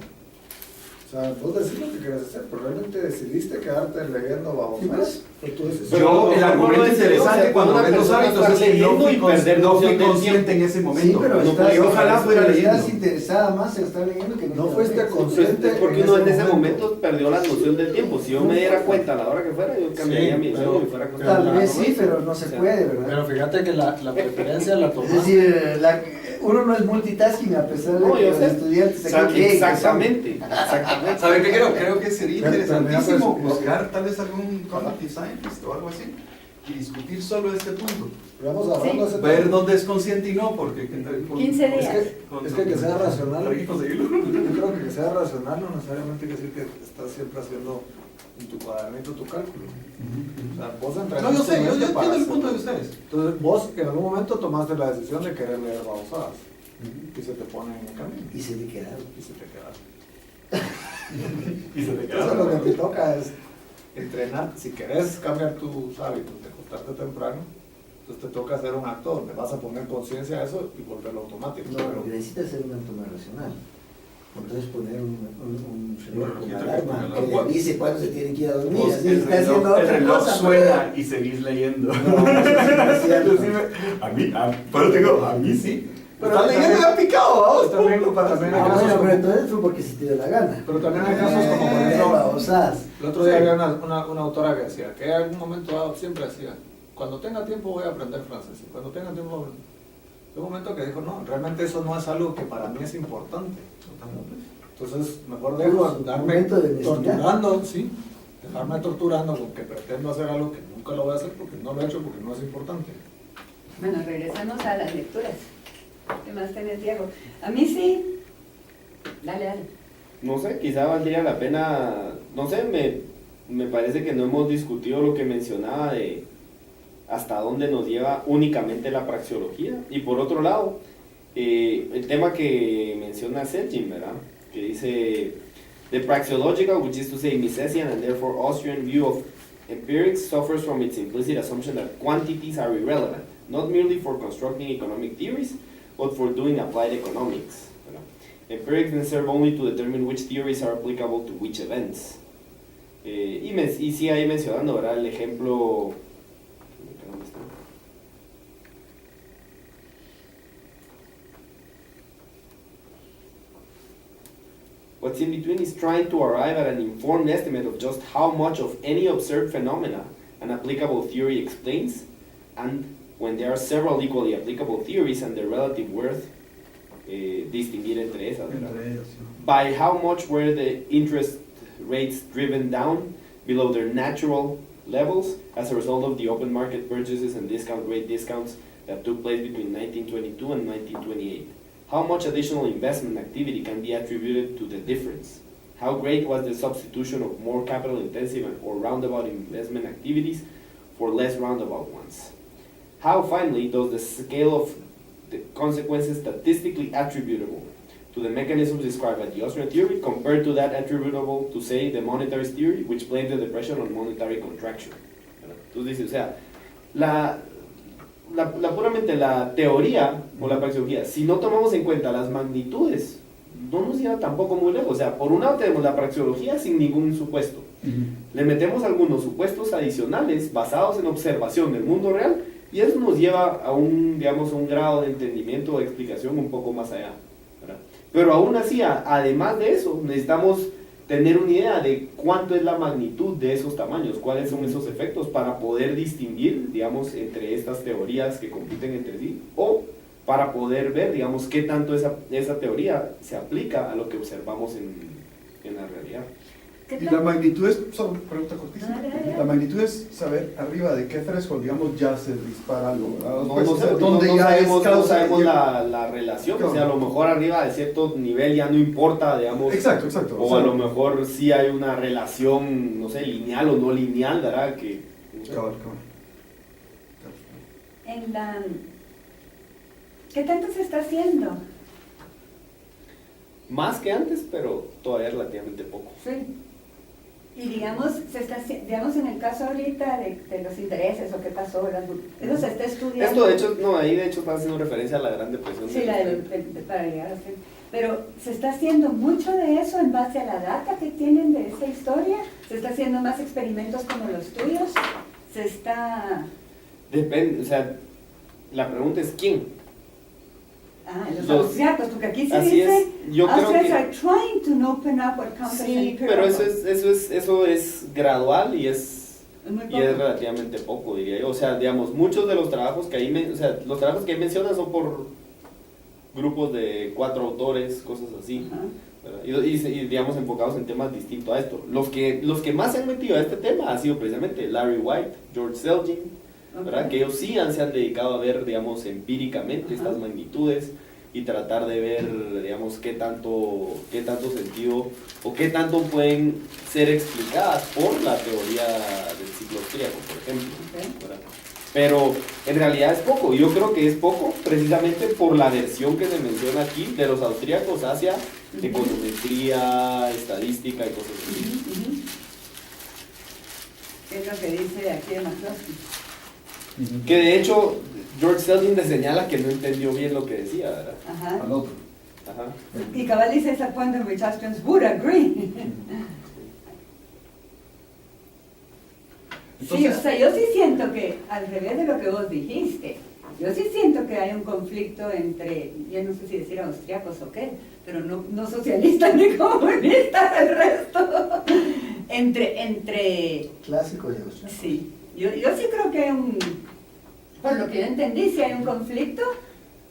O sea, vos decís lo que querés hacer, pero realmente decidiste quedarte leyendo Sí, babosadas. pues. Fue tu decisión. Yo, el argumento interesante cuando ves los hábitos es que no fui consciente en ese Sí, momento. pero No, estás, yo ojalá fuera estás leyendo. interesada más en estar leyendo que No fuiste con consciente. Porque en uno en ese ese momento. momento perdió la noción del tiempo. Si yo me diera cuenta a la hora que fuera, yo cambiaría Sí, mi decisión pero- y fuera a acostar. Tal vez sí, pero no se Sí. puede, ¿verdad? Pero fíjate que la preferencia la Es tomaste. decir, uno no es multitasking a pesar de No, que yo los sé. estudiantes se creen que son. Exactamente. Exactamente. ¿Sabe qué creo? Creo que sería Pero interesantísimo también, pues, buscar tal vez algún cognitive scientist o algo así y discutir solo este punto. Pero vamos hablando de ese Ver tema. dónde es consciente y no, porque... 15 Es días. que sea racional. Hay que conseguirlo. Yo creo que sea racional no necesariamente quiere decir que estás siempre haciendo en tu cuadernito tu cálculo. O sea, vos No, yo sé, yo entrenaste para entiendo el hacerlo. punto de ustedes. Entonces, vos en algún momento tomaste la decisión de querer leer babosadas y se te ponen en el camino Y se le quedaron. y se te quedaron. Y se te Entonces, lo que te toca es entrenar. Si querés cambiar tus hábitos de acostarte temprano, entonces te toca hacer un acto donde vas a poner conciencia a eso y volverlo automático. No, Pero- lo que necesita ser un acto más racional. Entonces poner un reloj con Yo te alarma pongo que el le reloj. avise cuándo se tiene que ir a dormir. Vos, Así está haciendo otra cosa. suena y seguís leyendo. No, eso sí no es cierto. Pero te digo, a mí sí. Pero Estás leyendo y me ha picado, vamos. También hay Ah, casos bueno, como- pero entonces fue porque si te dio la gana. Pero también hay casos como por ejemplo, babosadas. el otro día había una autora que decía que en algún momento dado siempre decía, cuando tenga tiempo voy a aprender francés, y cuando tenga tiempo voy a aprender. Hubo un momento que dijo, no, realmente eso no es algo que para mí es importante. Entonces, mejor dejo andarme Momento de honestidad. torturando, sí, dejarme torturando con que pretendo hacer algo que nunca lo voy a hacer porque no lo he hecho, porque no es importante. Bueno, regresemos a las lecturas. ¿Qué más tenés, Diego? A mí sí. Dale, dale. No sé, quizá valdría la pena, no sé, me parece que no hemos discutido lo que mencionaba de hasta dónde nos lleva únicamente la praxeología. Y por otro lado, el tema que menciona Selgin, ¿verdad? Que dice, the praxeological, which is to say Misesian and therefore Austrian view of empirics suffers from its implicit assumption that quantities are irrelevant, not merely for constructing economic theories, but for doing applied economics. ¿Verdad? Empirics then serve only to determine which theories are applicable to which events. Y sí ahí mencionando, ¿verdad? El ejemplo... ¿Dónde está? What's in between is trying to arrive at an informed estimate of just how much of any observed phenomena an applicable theory explains, and when there are several equally applicable theories and their relative worth, distinguir entre esas, ¿verdad? Entre ellas, sí. By how much were the interest rates driven down below their natural levels as a result of the open market purchases and discount rate discounts that took place between 1922 and 1928. How much additional investment activity can be attributed to the difference? How great was the substitution of more capital intensive or roundabout investment activities for less roundabout ones? How finally does the scale of the consequences statistically attributable to the mechanisms described by the Austrian theory compared to that attributable to, say, the monetarist theory, which blamed the depression on monetary contraction? Entonces dice, o sea, puramente la teoría o la praxeología, si no tomamos en cuenta las magnitudes, no nos lleva tampoco muy lejos. O sea, por un lado tenemos la praxeología sin ningún supuesto. Le metemos algunos supuestos adicionales basados en observación del mundo real y eso nos lleva a un, digamos, un grado de entendimiento o de explicación un poco más allá, ¿verdad? Pero aún así, además de eso, necesitamos tener una idea de cuánto es la magnitud de esos tamaños, cuáles son esos efectos para poder distinguir, digamos, entre estas teorías que compiten entre sí, o para poder ver, digamos, qué tanto esa teoría se aplica a lo que observamos en la realidad. Y la magnitud es, solo pregunta cortísima, Dale. la magnitud es saber arriba de qué threshold, digamos, ya se dispara algo, ¿verdad? No, Pues, no o sea, sé, donde no ya sabemos, es causa, no sabemos ya- la relación, Claro. o sea, a lo mejor arriba de cierto nivel ya no importa, digamos, Exacto, exacto. o sea, a lo mejor sí hay una relación, no sé, lineal o no lineal, ¿verdad? Que, cabal. En la... ¿Qué tanto se está haciendo? más que antes, pero todavía relativamente poco. Sí. Y digamos, digamos en el caso ahorita de los intereses o qué pasó, eso se está estudiando. Esto de hecho, no, ahí de hecho está haciendo referencia a la Gran Depresión. Sí, para llegar a ser. Pero se está haciendo mucho de eso en base a la data que tienen de esa historia. Se está haciendo más experimentos como los tuyos. Se está... Depende, o sea, la pregunta es ¿quién? los Los- austriacos, porque aquí se así dice es, yo creo Austrians que... are trying to open up what counts as an Sí, empirical. pero eso es gradual y es muy y es poco. relativamente poco, diría yo. O sea, digamos, muchos de los trabajos que ahí, o sea, los trabajos que ahí mencionas son por grupos de 4 autores, cosas así, Ajá. ¿verdad? Y, digamos, enfocados en temas distintos a esto. Los que más se han metido a este tema ha sido precisamente Larry White, George Selgin, ¿verdad? Ok. Que ellos sí se han dedicado a ver, digamos, empíricamente estas magnitudes y tratar de ver, digamos, qué tanto sentido o qué tanto pueden ser explicadas por la teoría del ciclo austríaco, por ejemplo, Ok. ¿verdad? Pero en realidad es poco, yo creo que es poco precisamente por la versión que se menciona aquí de los austríacos hacia econometría, estadística y cosas así. Ujú, ujú. ¿Qué es lo que dice aquí en McCloskey? Que de hecho George Selgin le señala que no entendió bien lo que decía, ¿verdad? Ajá. Al otro. Ajá. Y cabal dice esa point in which Austrians would agree. Sí, o sea, yo sí siento que, al revés de lo que vos dijiste, yo sí siento que hay un conflicto entre, yo no sé si decir austriacos o qué, pero no socialistas ni comunistas, el resto. Entre Clásico de austriaco. sí, yo sí creo que hay un, por lo que yo entendí, sí hay un conflicto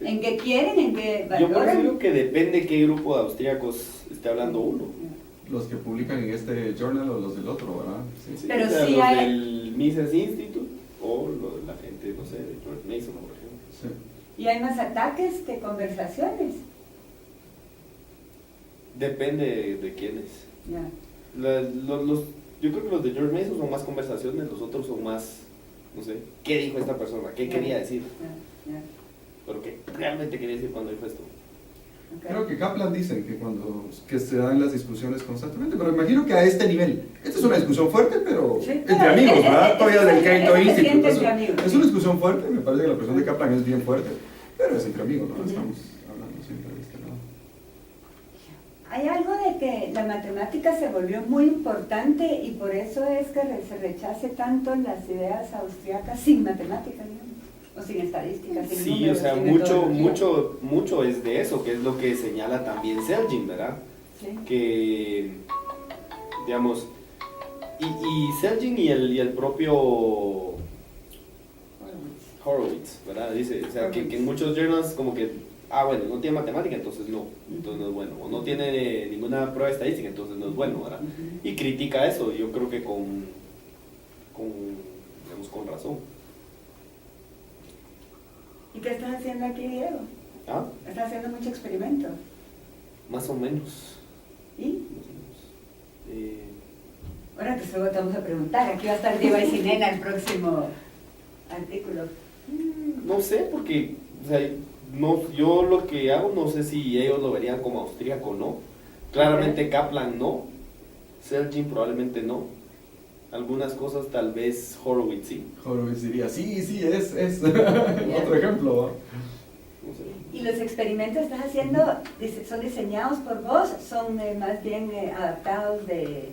¿En qué quieren? ¿En qué Yo valoran? considero que depende qué grupo de austríacos esté hablando uno. Los que publican en este journal o los del otro, ¿verdad? Sí. Sí, Pero o sea, sí los hay- del Mises Institute o la gente, no sé, de George Mason, por ejemplo. Sí. Y hay más ataques que conversaciones. Depende de quiénes. Ya. Yo creo que los de George Mason son más conversaciones, los otros son más, no sé, ¿qué dijo esta persona? ¿Qué quería decir? Ya. ¿Pero qué realmente quería decir cuando dijo esto? Ok. Creo que Kaplan dice que se dan las discusiones constantemente, pero imagino que a este nivel. Esta es una discusión fuerte, pero Sí, entre pero amigos, es- ¿verdad? es- Todavía del es- Cato se Institute. siente Es, entre amigos, es sí. una discusión fuerte, me parece que la presión de Kaplan es bien fuerte, pero es entre amigos, ¿no? Ujú. Estamos hablando siempre de este lado. Hay algo de que la matemática se volvió muy importante y por eso es que se rechace tanto las ideas austriacas sin matemáticas, digamos, o sin estadísticas, sin Sí, o números, sea, sin mucho, metodología. mucho es de eso, que es lo que señala también Selgin, ¿verdad? Sí. Que, digamos, y Selgin y el propio Horowitz, ¿verdad? Dice, o sea, que en muchos journals como que, bueno, no tiene matemática, entonces no es bueno, o no tiene ninguna prueba estadística, entonces no es bueno, ¿verdad? Ujú. Y critica eso, yo creo que digamos, con razón. ¿Y qué estás haciendo aquí, Diego? ¿Ah? Estás haciendo mucho experimento. Más o menos. ¿Y? Más o menos. Ahora que luego te vamos a preguntar, aquí va a estar Diego Aycinena el próximo artículo. No sé, porque o sea, no, yo lo que hago no sé si ellos lo verían como austríaco o no. Claramente Kaplan no, Selgin probablemente no. Algunas cosas tal vez Horowitz sí. Horowitz diría, sí, es. Otro ejemplo, ¿va? No sé. ¿Y los experimentos que estás haciendo son diseñados por vos? ¿Son más bien adaptados de...?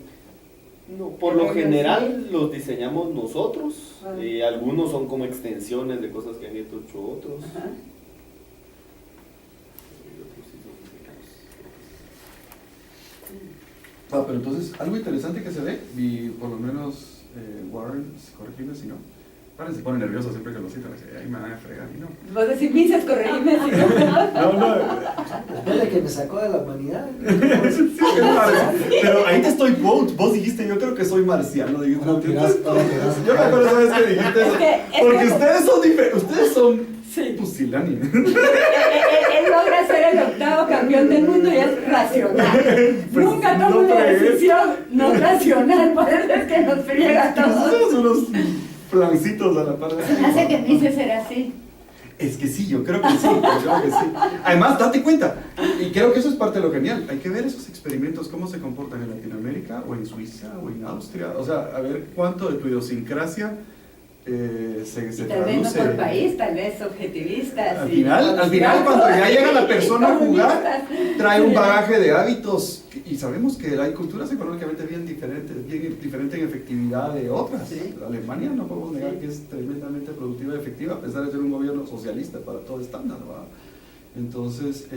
No, por lo Pero general los diseñamos nosotros. Ah. Algunos son como extensiones de cosas que han hecho otros. Ajá. Y otros sí son diseñados. Pero entonces, algo interesante que se ve, y por lo menos Warren, corregime si no, Warren se pone nervioso siempre que lo citan, dice, ahí me van a fregar, y no. Vos decís, Mises, corregime si no. No, Después de que me sacó de la humanidad. sí, pero ahí te estoy quote, vos dijiste, yo creo que soy marciano, dijiste, No, tiraste, no, tiraste. yo me acuerdo esa vez que dijiste eso, porque ustedes son diferentes, ustedes son Sí. pusilánimes. Él logra ser el octavo campeón del mundo y es racional. Pues, Nunca no toma una fregues. decisión no racional, por eso es que nos friega a todos. Somos unos flancitos a la par de Hace que Mises era así. Es que sí, yo creo que sí, Además, date cuenta, y creo que eso es parte de lo genial, hay que ver esos experimentos, cómo se comportan en Latinoamérica, o en Suiza, o en Austria, o sea, a ver cuánto de tu idiosincrasia se Tal vez no traduce. por país, tal vez objetivistas. Al y final, cuando ya llega la persona a jugar, comunistas. trae un Sí. bagaje de hábitos, y sabemos que hay culturas económicamente bien diferente en efectividad de otras. Sí. Alemania no podemos negar Sí. que es tremendamente productiva y efectiva, a pesar de ser un gobierno socialista para todo estándar, ¿verdad? Entonces,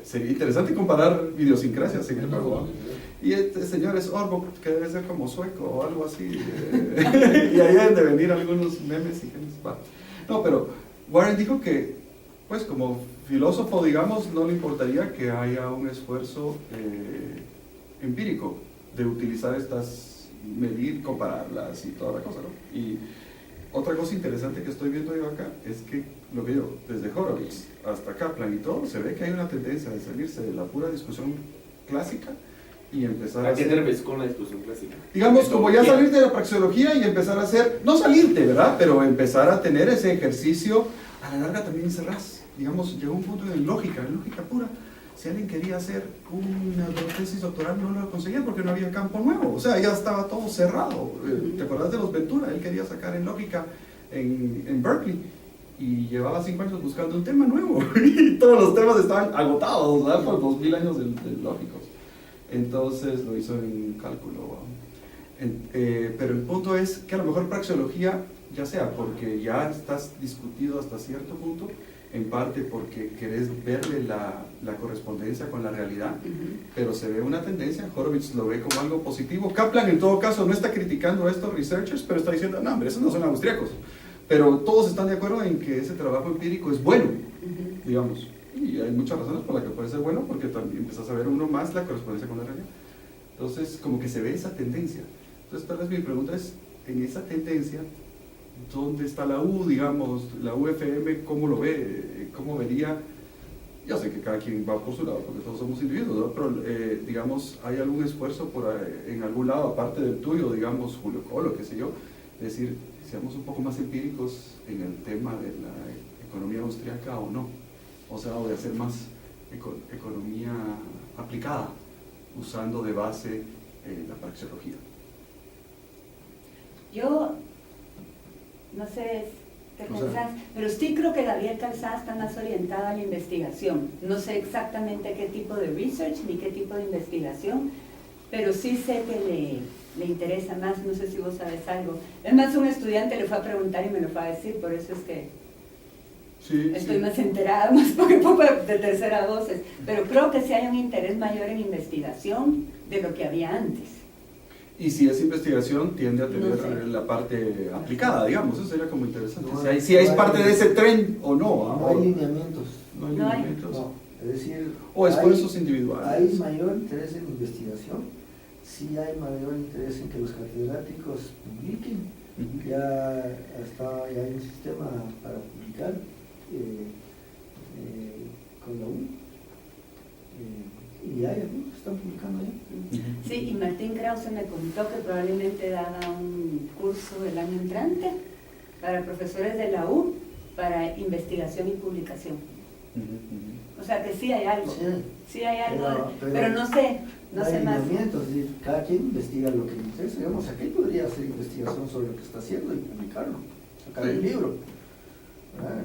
sería interesante comparar idiosincrasias en el juego, ¿verdad? Y este señor es Orbo, que debe ser como sueco o algo así, y ahí deben de venir algunos memes y genes, va. No, pero Warren dijo que, pues como filósofo, digamos, no le importaría que haya un esfuerzo empírico de utilizar estas, medir, compararlas y toda la cosa, ¿no? Y otra cosa interesante que estoy viendo yo acá es que, lo que digo, desde Horowitz hasta Kaplan y todo, se ve que hay una tendencia de salirse de la pura discusión clásica y empezar a ¿A qué te hacer, refieres con la discusión clásica? digamos, como ya Metodología. salir de la praxeología y empezar a hacer, no salirte, ¿verdad? Pero empezar a tener ese ejercicio, a la larga también cerrás. Digamos, llegó un punto en lógica pura. Si alguien quería hacer una tesis doctoral, no lo conseguía porque no había campo nuevo. O sea, ya estaba todo cerrado. ¿Te acuerdas de los Ventura? Él quería sacar en lógica en Berkeley. Y llevaba 5 años buscando un tema nuevo. Y todos los temas estaban agotados, ¿verdad? Por 2000 años de lógicos. Entonces lo hizo en cálculo. Pero el punto es que a lo mejor praxeología, ya sea porque ya estás discutido hasta cierto punto, en parte porque querés verle la correspondencia con la realidad, pero se ve una tendencia, Horowitz lo ve como algo positivo. Kaplan en todo caso no está criticando a estos researchers, pero está diciendo, no hombre, esos no son austriacos. Pero todos están de acuerdo en que ese trabajo empírico es bueno, digamos. Y hay muchas razones por las que puede ser bueno, porque también empiezas a ver uno más la correspondencia con la realidad. Entonces, como que se ve esa tendencia. Entonces, tal vez mi pregunta es, en esa tendencia, ¿dónde está la U, digamos, la UFM, cómo lo ve, cómo vería? Yo sé que cada quien va por su lado, porque todos somos individuos, ¿no? Pero, digamos, ¿hay algún esfuerzo en algún lado, aparte del tuyo, digamos, Julio Colo, qué sé yo, decir, seamos un poco más empíricos en el tema de la economía austriaca o no? O sea, o de hacer más economía aplicada, usando de base la praxeología. Yo, no sé qué pensás, pero sí creo que Gabriel Calzada está más orientado a la investigación. No sé exactamente qué tipo de research ni qué tipo de investigación, pero sí sé que le interesa más, no sé si vos sabes algo. Es más, un estudiante le fue a preguntar y me lo fue a decir, por eso es que estoy más enterada, más poco de tercera dosis, pero creo que sí hay un interés mayor en investigación de lo que había antes. Y si esa investigación tiende a tener la parte aplicada, digamos, eso sería como interesante. Si hay parte de ese tren o no. No hay lineamientos. No hay lineamientos. No, es decir, O esfuerzos individuales. Hay mayor interés en investigación, sí hay mayor interés en que los catedráticos publiquen. Ya hay un sistema para publicar con la U. Y hay algunos que están publicando ya. Sí, y Martín Krause me contó que probablemente daba un curso el año entrante para profesores de la U para investigación y publicación. O sea que sí hay algo, sí hay algo, pero no sé más. Es decir, cada quien investiga lo que le interesa. Digamos, aquel podría hacer investigación sobre lo que está haciendo y publicarlo, sacar un libro.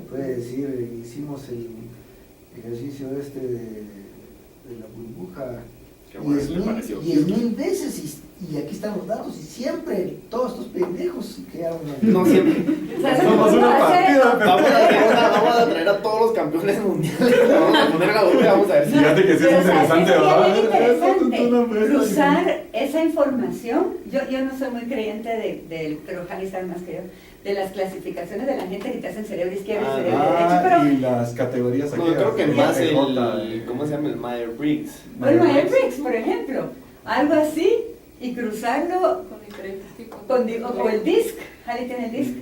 Puede decir, hicimos el ejercicio de la burbuja 10.000 veces y aquí están los datos y siempre todos estos pendejos crearon No siempre. Somos una partida. Vamos a traer a todos los campeones mundiales. Vamos a poner a la boca, vamos a ver si. Fíjate que sí es interesante, ¿verdad? Interesante cruzar esa información. Yo no soy muy creyente pero Jani sabe más que yo, de las clasificaciones de la gente que te hacen cerebro izquierdo y cerebro derecho. Pero Y las categorías aquí. No, yo creo que más ¿cómo se llama? El Myers-Briggs. El Myers-Briggs, por ejemplo. Algo así, y cruzarlo Con diferentes tipos. o el DISC, Jani tiene el DISC.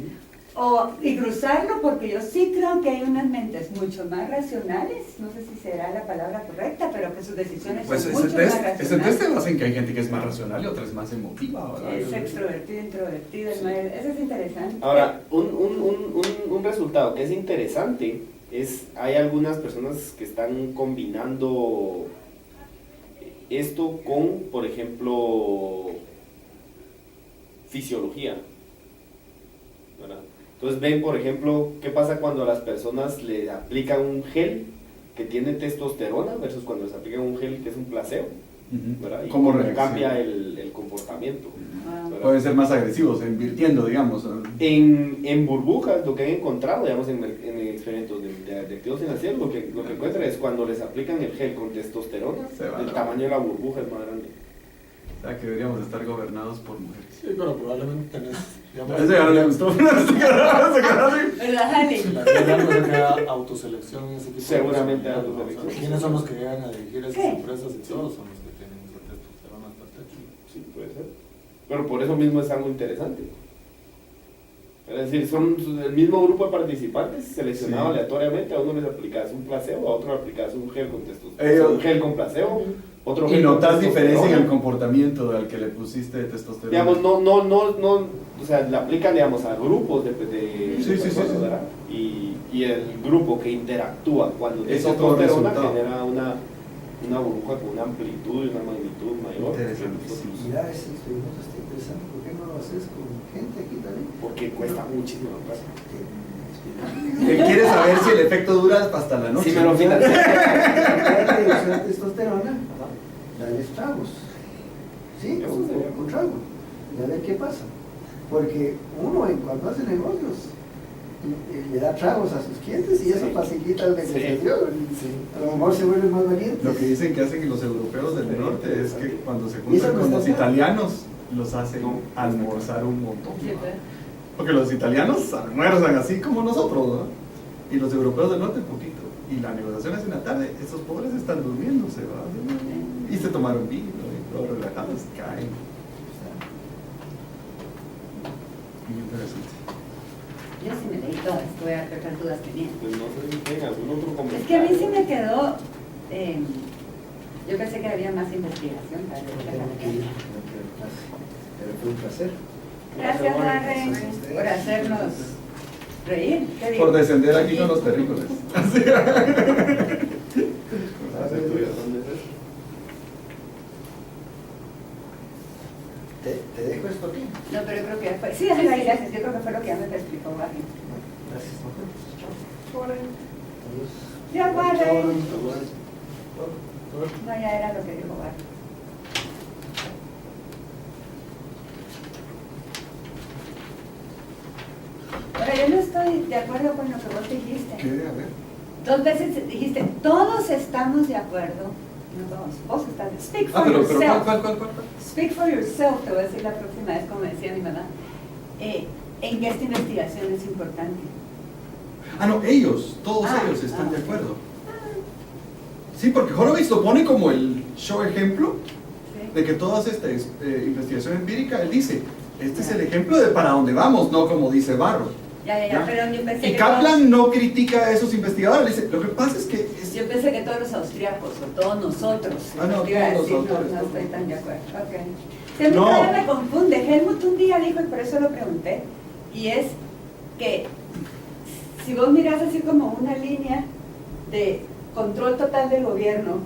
Y cruzarlo porque yo sí creo que hay unas mentes mucho más racionales, no sé si será la palabra correcta, pero que sus decisiones Pues son ese mucho más test racionales. te basa en que hay gente que es más racional y otra es más emotiva, ¿verdad? Es extrovertido, introvertido, eso es interesante. Ahora, un resultado que es interesante es, hay algunas personas que están combinando esto con, por ejemplo, fisiología, ¿verdad? Entonces ven, por ejemplo, qué pasa cuando a las personas le aplican un gel que tiene testosterona versus cuando les aplican un gel que es un placebo, ¿verdad? Y ¿Cómo cambia el comportamiento. ¿verdad? Pueden ser más agresivos, invirtiendo, digamos. En burbujas, lo que han encontrado, digamos, en experimentos de activos financieros, lo que encuentran es cuando les aplican el gel con testosterona, el tamaño de la burbuja es más grande. O sea, que deberíamos estar gobernados por mujeres. Sí, pero probablemente tenés, digamos, Eso ya no le gustó. ¿Verdad, Jani? si la realidad no se queda autoselección en ese tipo Seguramente de cosas, autoselección. ¿no? O sea, ¿quiénes son los que llegan a dirigir esas ¿Qué? empresas y todos son los que tienen esa testosterona hasta el techo? Sí, puede ser. Pero por eso mismo es algo interesante. Es decir, son el mismo grupo de participantes seleccionado aleatoriamente. A uno les aplicas un placebo, a otro le aplicas un gel con testosterona, un gel con placebo, otro Y gel con notas diferencia en el testosterona. comportamiento al que le pusiste testosterona. Digamos, no, o sea, le aplican, digamos, a grupos de Sí, personas, sí. ¿verdad? Y el grupo que interactúa cuando Es tiene otro testosterona resultado. genera una burbuja con una amplitud y una magnitud mayor. Interesantísimo. Mira, ese experimento está interesante. ¿Por qué no lo haces con gente aquí también? Porque cuesta muchísimo plata. ¿Quieres saber si el efecto dura hasta la noche? Si me lo financian. Para reducir testosterona, dales tragos. ¿Sí? Eso sería. Un trago. Y a ver qué pasa. Porque uno, cuando hace negocios, le da tragos a sus clientes y eso Sí. facilita la negociación. Sí. A lo mejor se vuelven más valientes. Lo que dicen que hacen los europeos del norte es que cuando se ¿Y eso juntan no con está los bien? italianos, los hacen No. almorzar un montón. Sí, pues. Porque los italianos almuerzan así como nosotros, ¿no? Y los europeos del norte un poquito. Y la negociación es en la tarde, esos pobres están durmiéndose, ¿va? Y se tomaron vino y todos relajados caen. Muy interesante. Yo sí me leí todas, voy a ver qué otras dudas tenía. Pues no sé si tenga algún otro comentario. Es que a mí sí me quedó, yo pensé que había más investigación para Tengo ver. que ir, pero fue un placer. Gracias, Darren, por hacernos reír. ¿Qué digo? Por descender aquí con los terrícolas. Así. ¿Dónde es eso? ¿Te dejo esto aquí? No, pero creo que ya fue. Sí, gracias, yo creo que fue lo que ya me explicó Barry. Gracias. Adiós. Ya, Barry. Chao. No, ya era lo que dijo Barry. Ahora, yo no estoy de acuerdo con lo que vos dijiste. ¿Qué? A ver. 2 veces dijiste, todos estamos de acuerdo. No todos, vos estás. Speak for Pero yourself. ¿cuál? Speak for yourself, te voy a decir la próxima vez, como decía mi mamá. En que esta investigación es importante. Ah, no, ellos, todos ellos están de acuerdo. Sí, porque Horowitz lo pone como el show ejemplo ¿Sí? de que toda esta investigación empírica, él dice, este es el ejemplo de para dónde vamos, no como dice Barro. Ya, pero yo pensé Y que Kaplan no critica a esos investigadores, dice, lo que pasa es que... yo pensé que todos los austriacos o todos nosotros. No, Te iba a todos decir, los autores. no estoy tan de acuerdo. Okay. Sí, a mí No. todavía me confunde. Helmut un día dijo, y por eso lo pregunté, y es que si vos mirás así como una línea de control total del gobierno,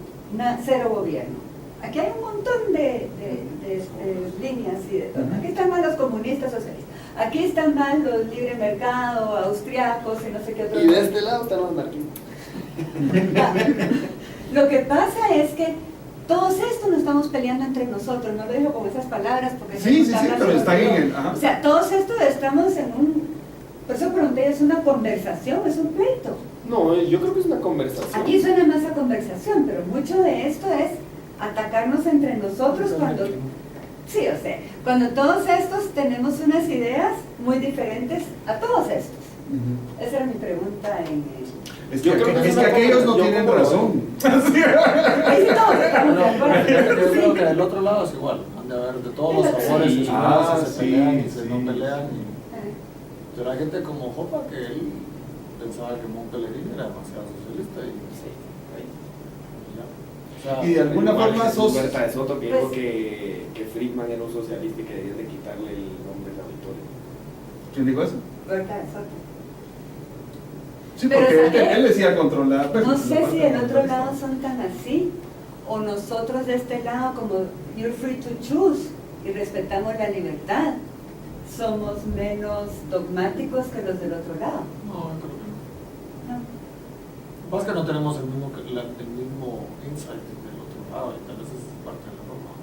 cero gobierno. Aquí hay un montón de líneas y de todo. Aquí están mal los comunistas socialistas. Aquí están mal los libre mercado, austriacos y no sé qué otros. Y de este lado están los marquines. Lo que pasa es que todos estos nos estamos peleando entre nosotros, no lo digo con esas palabras porque Sí, pero están en el... o sea, todos estos estamos en un, por eso pregunté, es una conversación, es un pleito. No, yo creo que es una conversación. Aquí suena más a conversación, pero mucho de esto es atacarnos entre nosotros cuando, sí, o sea, cuando todos estos tenemos unas ideas muy diferentes a todos estos. Esa era mi pregunta en Es Yo creo que es es que una aquellos no conversación tienen como- razón. ahí sí todos estamos de Yo acuerdo. creo que Sí. del otro lado es igual, han de haber de todos los favores y Sí. favores se Sí, pelean y se sí. no pelean. Pero hay gente como Hoppe que él pensaba que Montpellerin era demasiado socialista y ya. O sea, Y de alguna Igual forma Jesús sos... Berta de Soto que dijo Pues- que Friedman era un socialista y que debían de quitarle el nombre de la victoria. ¿Quién dijo eso? Berta de Soto. Sí, Pero, porque ¿sabes? él decía controlar... pues, No la sé parte si del de- otro lado son tan así, o nosotros de este lado, como you're free to choose, y respetamos la libertad, somos menos dogmáticos que los del otro lado. no, yo creo que no. ¿No? Lo que pasa es que no tenemos el mismo insight del otro lado y tal vez es parte de la norma.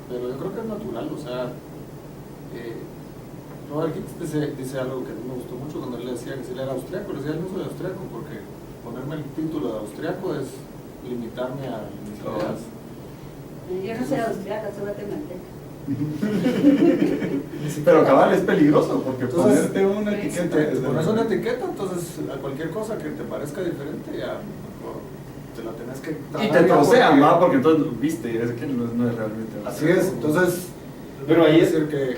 Pero yo creo que es natural, o sea, Robert Hicks dice algo que a mí me gustó mucho cuando él le decía que si él era austriaco, le decía, no soy austriaco porque ponerme el título de austriaco es limitarme a mis ideas. Yo no soy austriaca, soy guatemalteca. Pero cabal es peligroso porque Entonces, ponerte una sí, etiqueta... Te pones una etiqueta, entonces a cualquier cosa que te parezca diferente ya mejor te la tenés que Y tragar te ya trocean, porque- ¿va? Porque entonces, viste, es que no es realmente... Así es, entonces Pero ahí es- decir que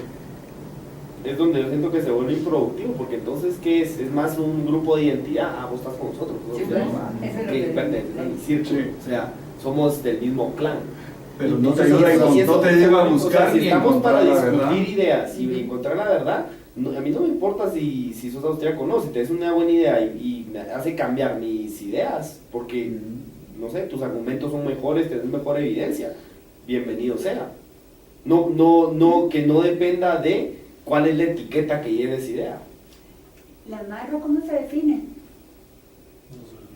Es donde yo siento que se vuelve improductivo, porque entonces, ¿qué es? Es más un grupo de identidad. Ah, vos estás con nosotros. ¿no? Sí, O sea, pues, eso es lo que que- pertenecen al círculo. Sí. O sea, somos del mismo clan. Pero no te Entonces, ayuda, si eso- no te lleva a buscar o sea, si ni estamos para encontrar la discutir verdad. ideas y encontrar la verdad, a mí no me importa si sos austríaco o no, si tenés una buena idea y me hace cambiar mis ideas, porque, no sé, tus argumentos son mejores, tenés mejor evidencia, bienvenido sea. No, que no dependa de cuál es la etiqueta que lleve esa idea. ¿La marro cómo se define?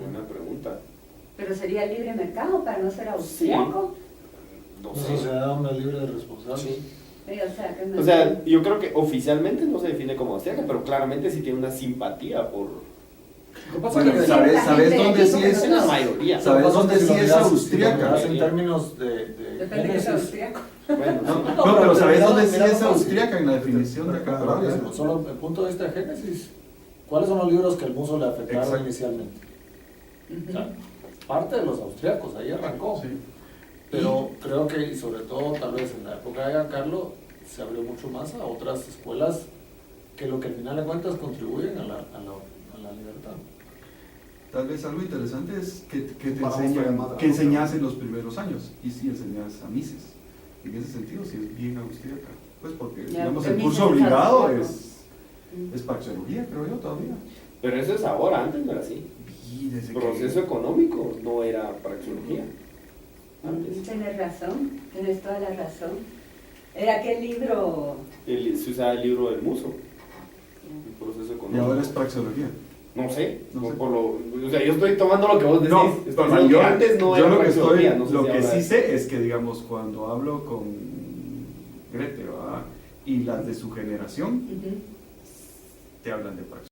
Buena pregunta. Pero sería libre mercado para no ser austriaco. No una sé. sociedad hombre libre de responsables. Sí. Sí, o sea, que no O sea, yo creo que oficialmente no se define como austríaca, pero claramente sí tiene una simpatía por... Lo que pasa Bueno, es que ¿sabes la dónde gente sí dice es? que la mayoría. ¿Sabes lo que pasa dónde es que sí si lo es miras- austríaca? Si lo miras en términos de depende que sea génesis, austriaco. Bueno, No, sí. no, pero ¿sabes dónde sí Mira, es mira, austríaca en la definición de Pero, acá? claro, solo el punto de vista de Génesis, ¿cuáles son los libros que el muso le afectaron Exacto. inicialmente? O sea, parte de los austriacos, ahí arrancó. Sí. Pero creo que, y sobre todo tal vez en la época de Giancarlo, se abrió mucho más a otras escuelas que lo que al final de cuentas contribuyen a la libertad. Tal vez algo interesante es que te Para enseñan, mostrar que enseñas en los primeros años, y si enseñas a Mises. En ese sentido, sí es bien austríaca. Pues porque, Ya, digamos, porque el curso Mises es obligado austríaco. es praxeología, creo yo, todavía. Pero eso es ahora, antes no era así. Y desde que- Proceso económico no era praxeología. Antes. Tienes razón, tienes toda la razón. Era aquel libro. Se usaba el libro del muso. El proceso Y económico. ahora es praxeología. No sé, No sé. o sea, yo estoy tomando lo que vos decís. No, Estoy pero diciendo yo, que antes no yo era lo que estoy, praxeología, no sé lo si que ahora sí es. sé es que, digamos, cuando hablo con Grete, ¿verdad? Y las de su generación, Ujú. te hablan de praxeología.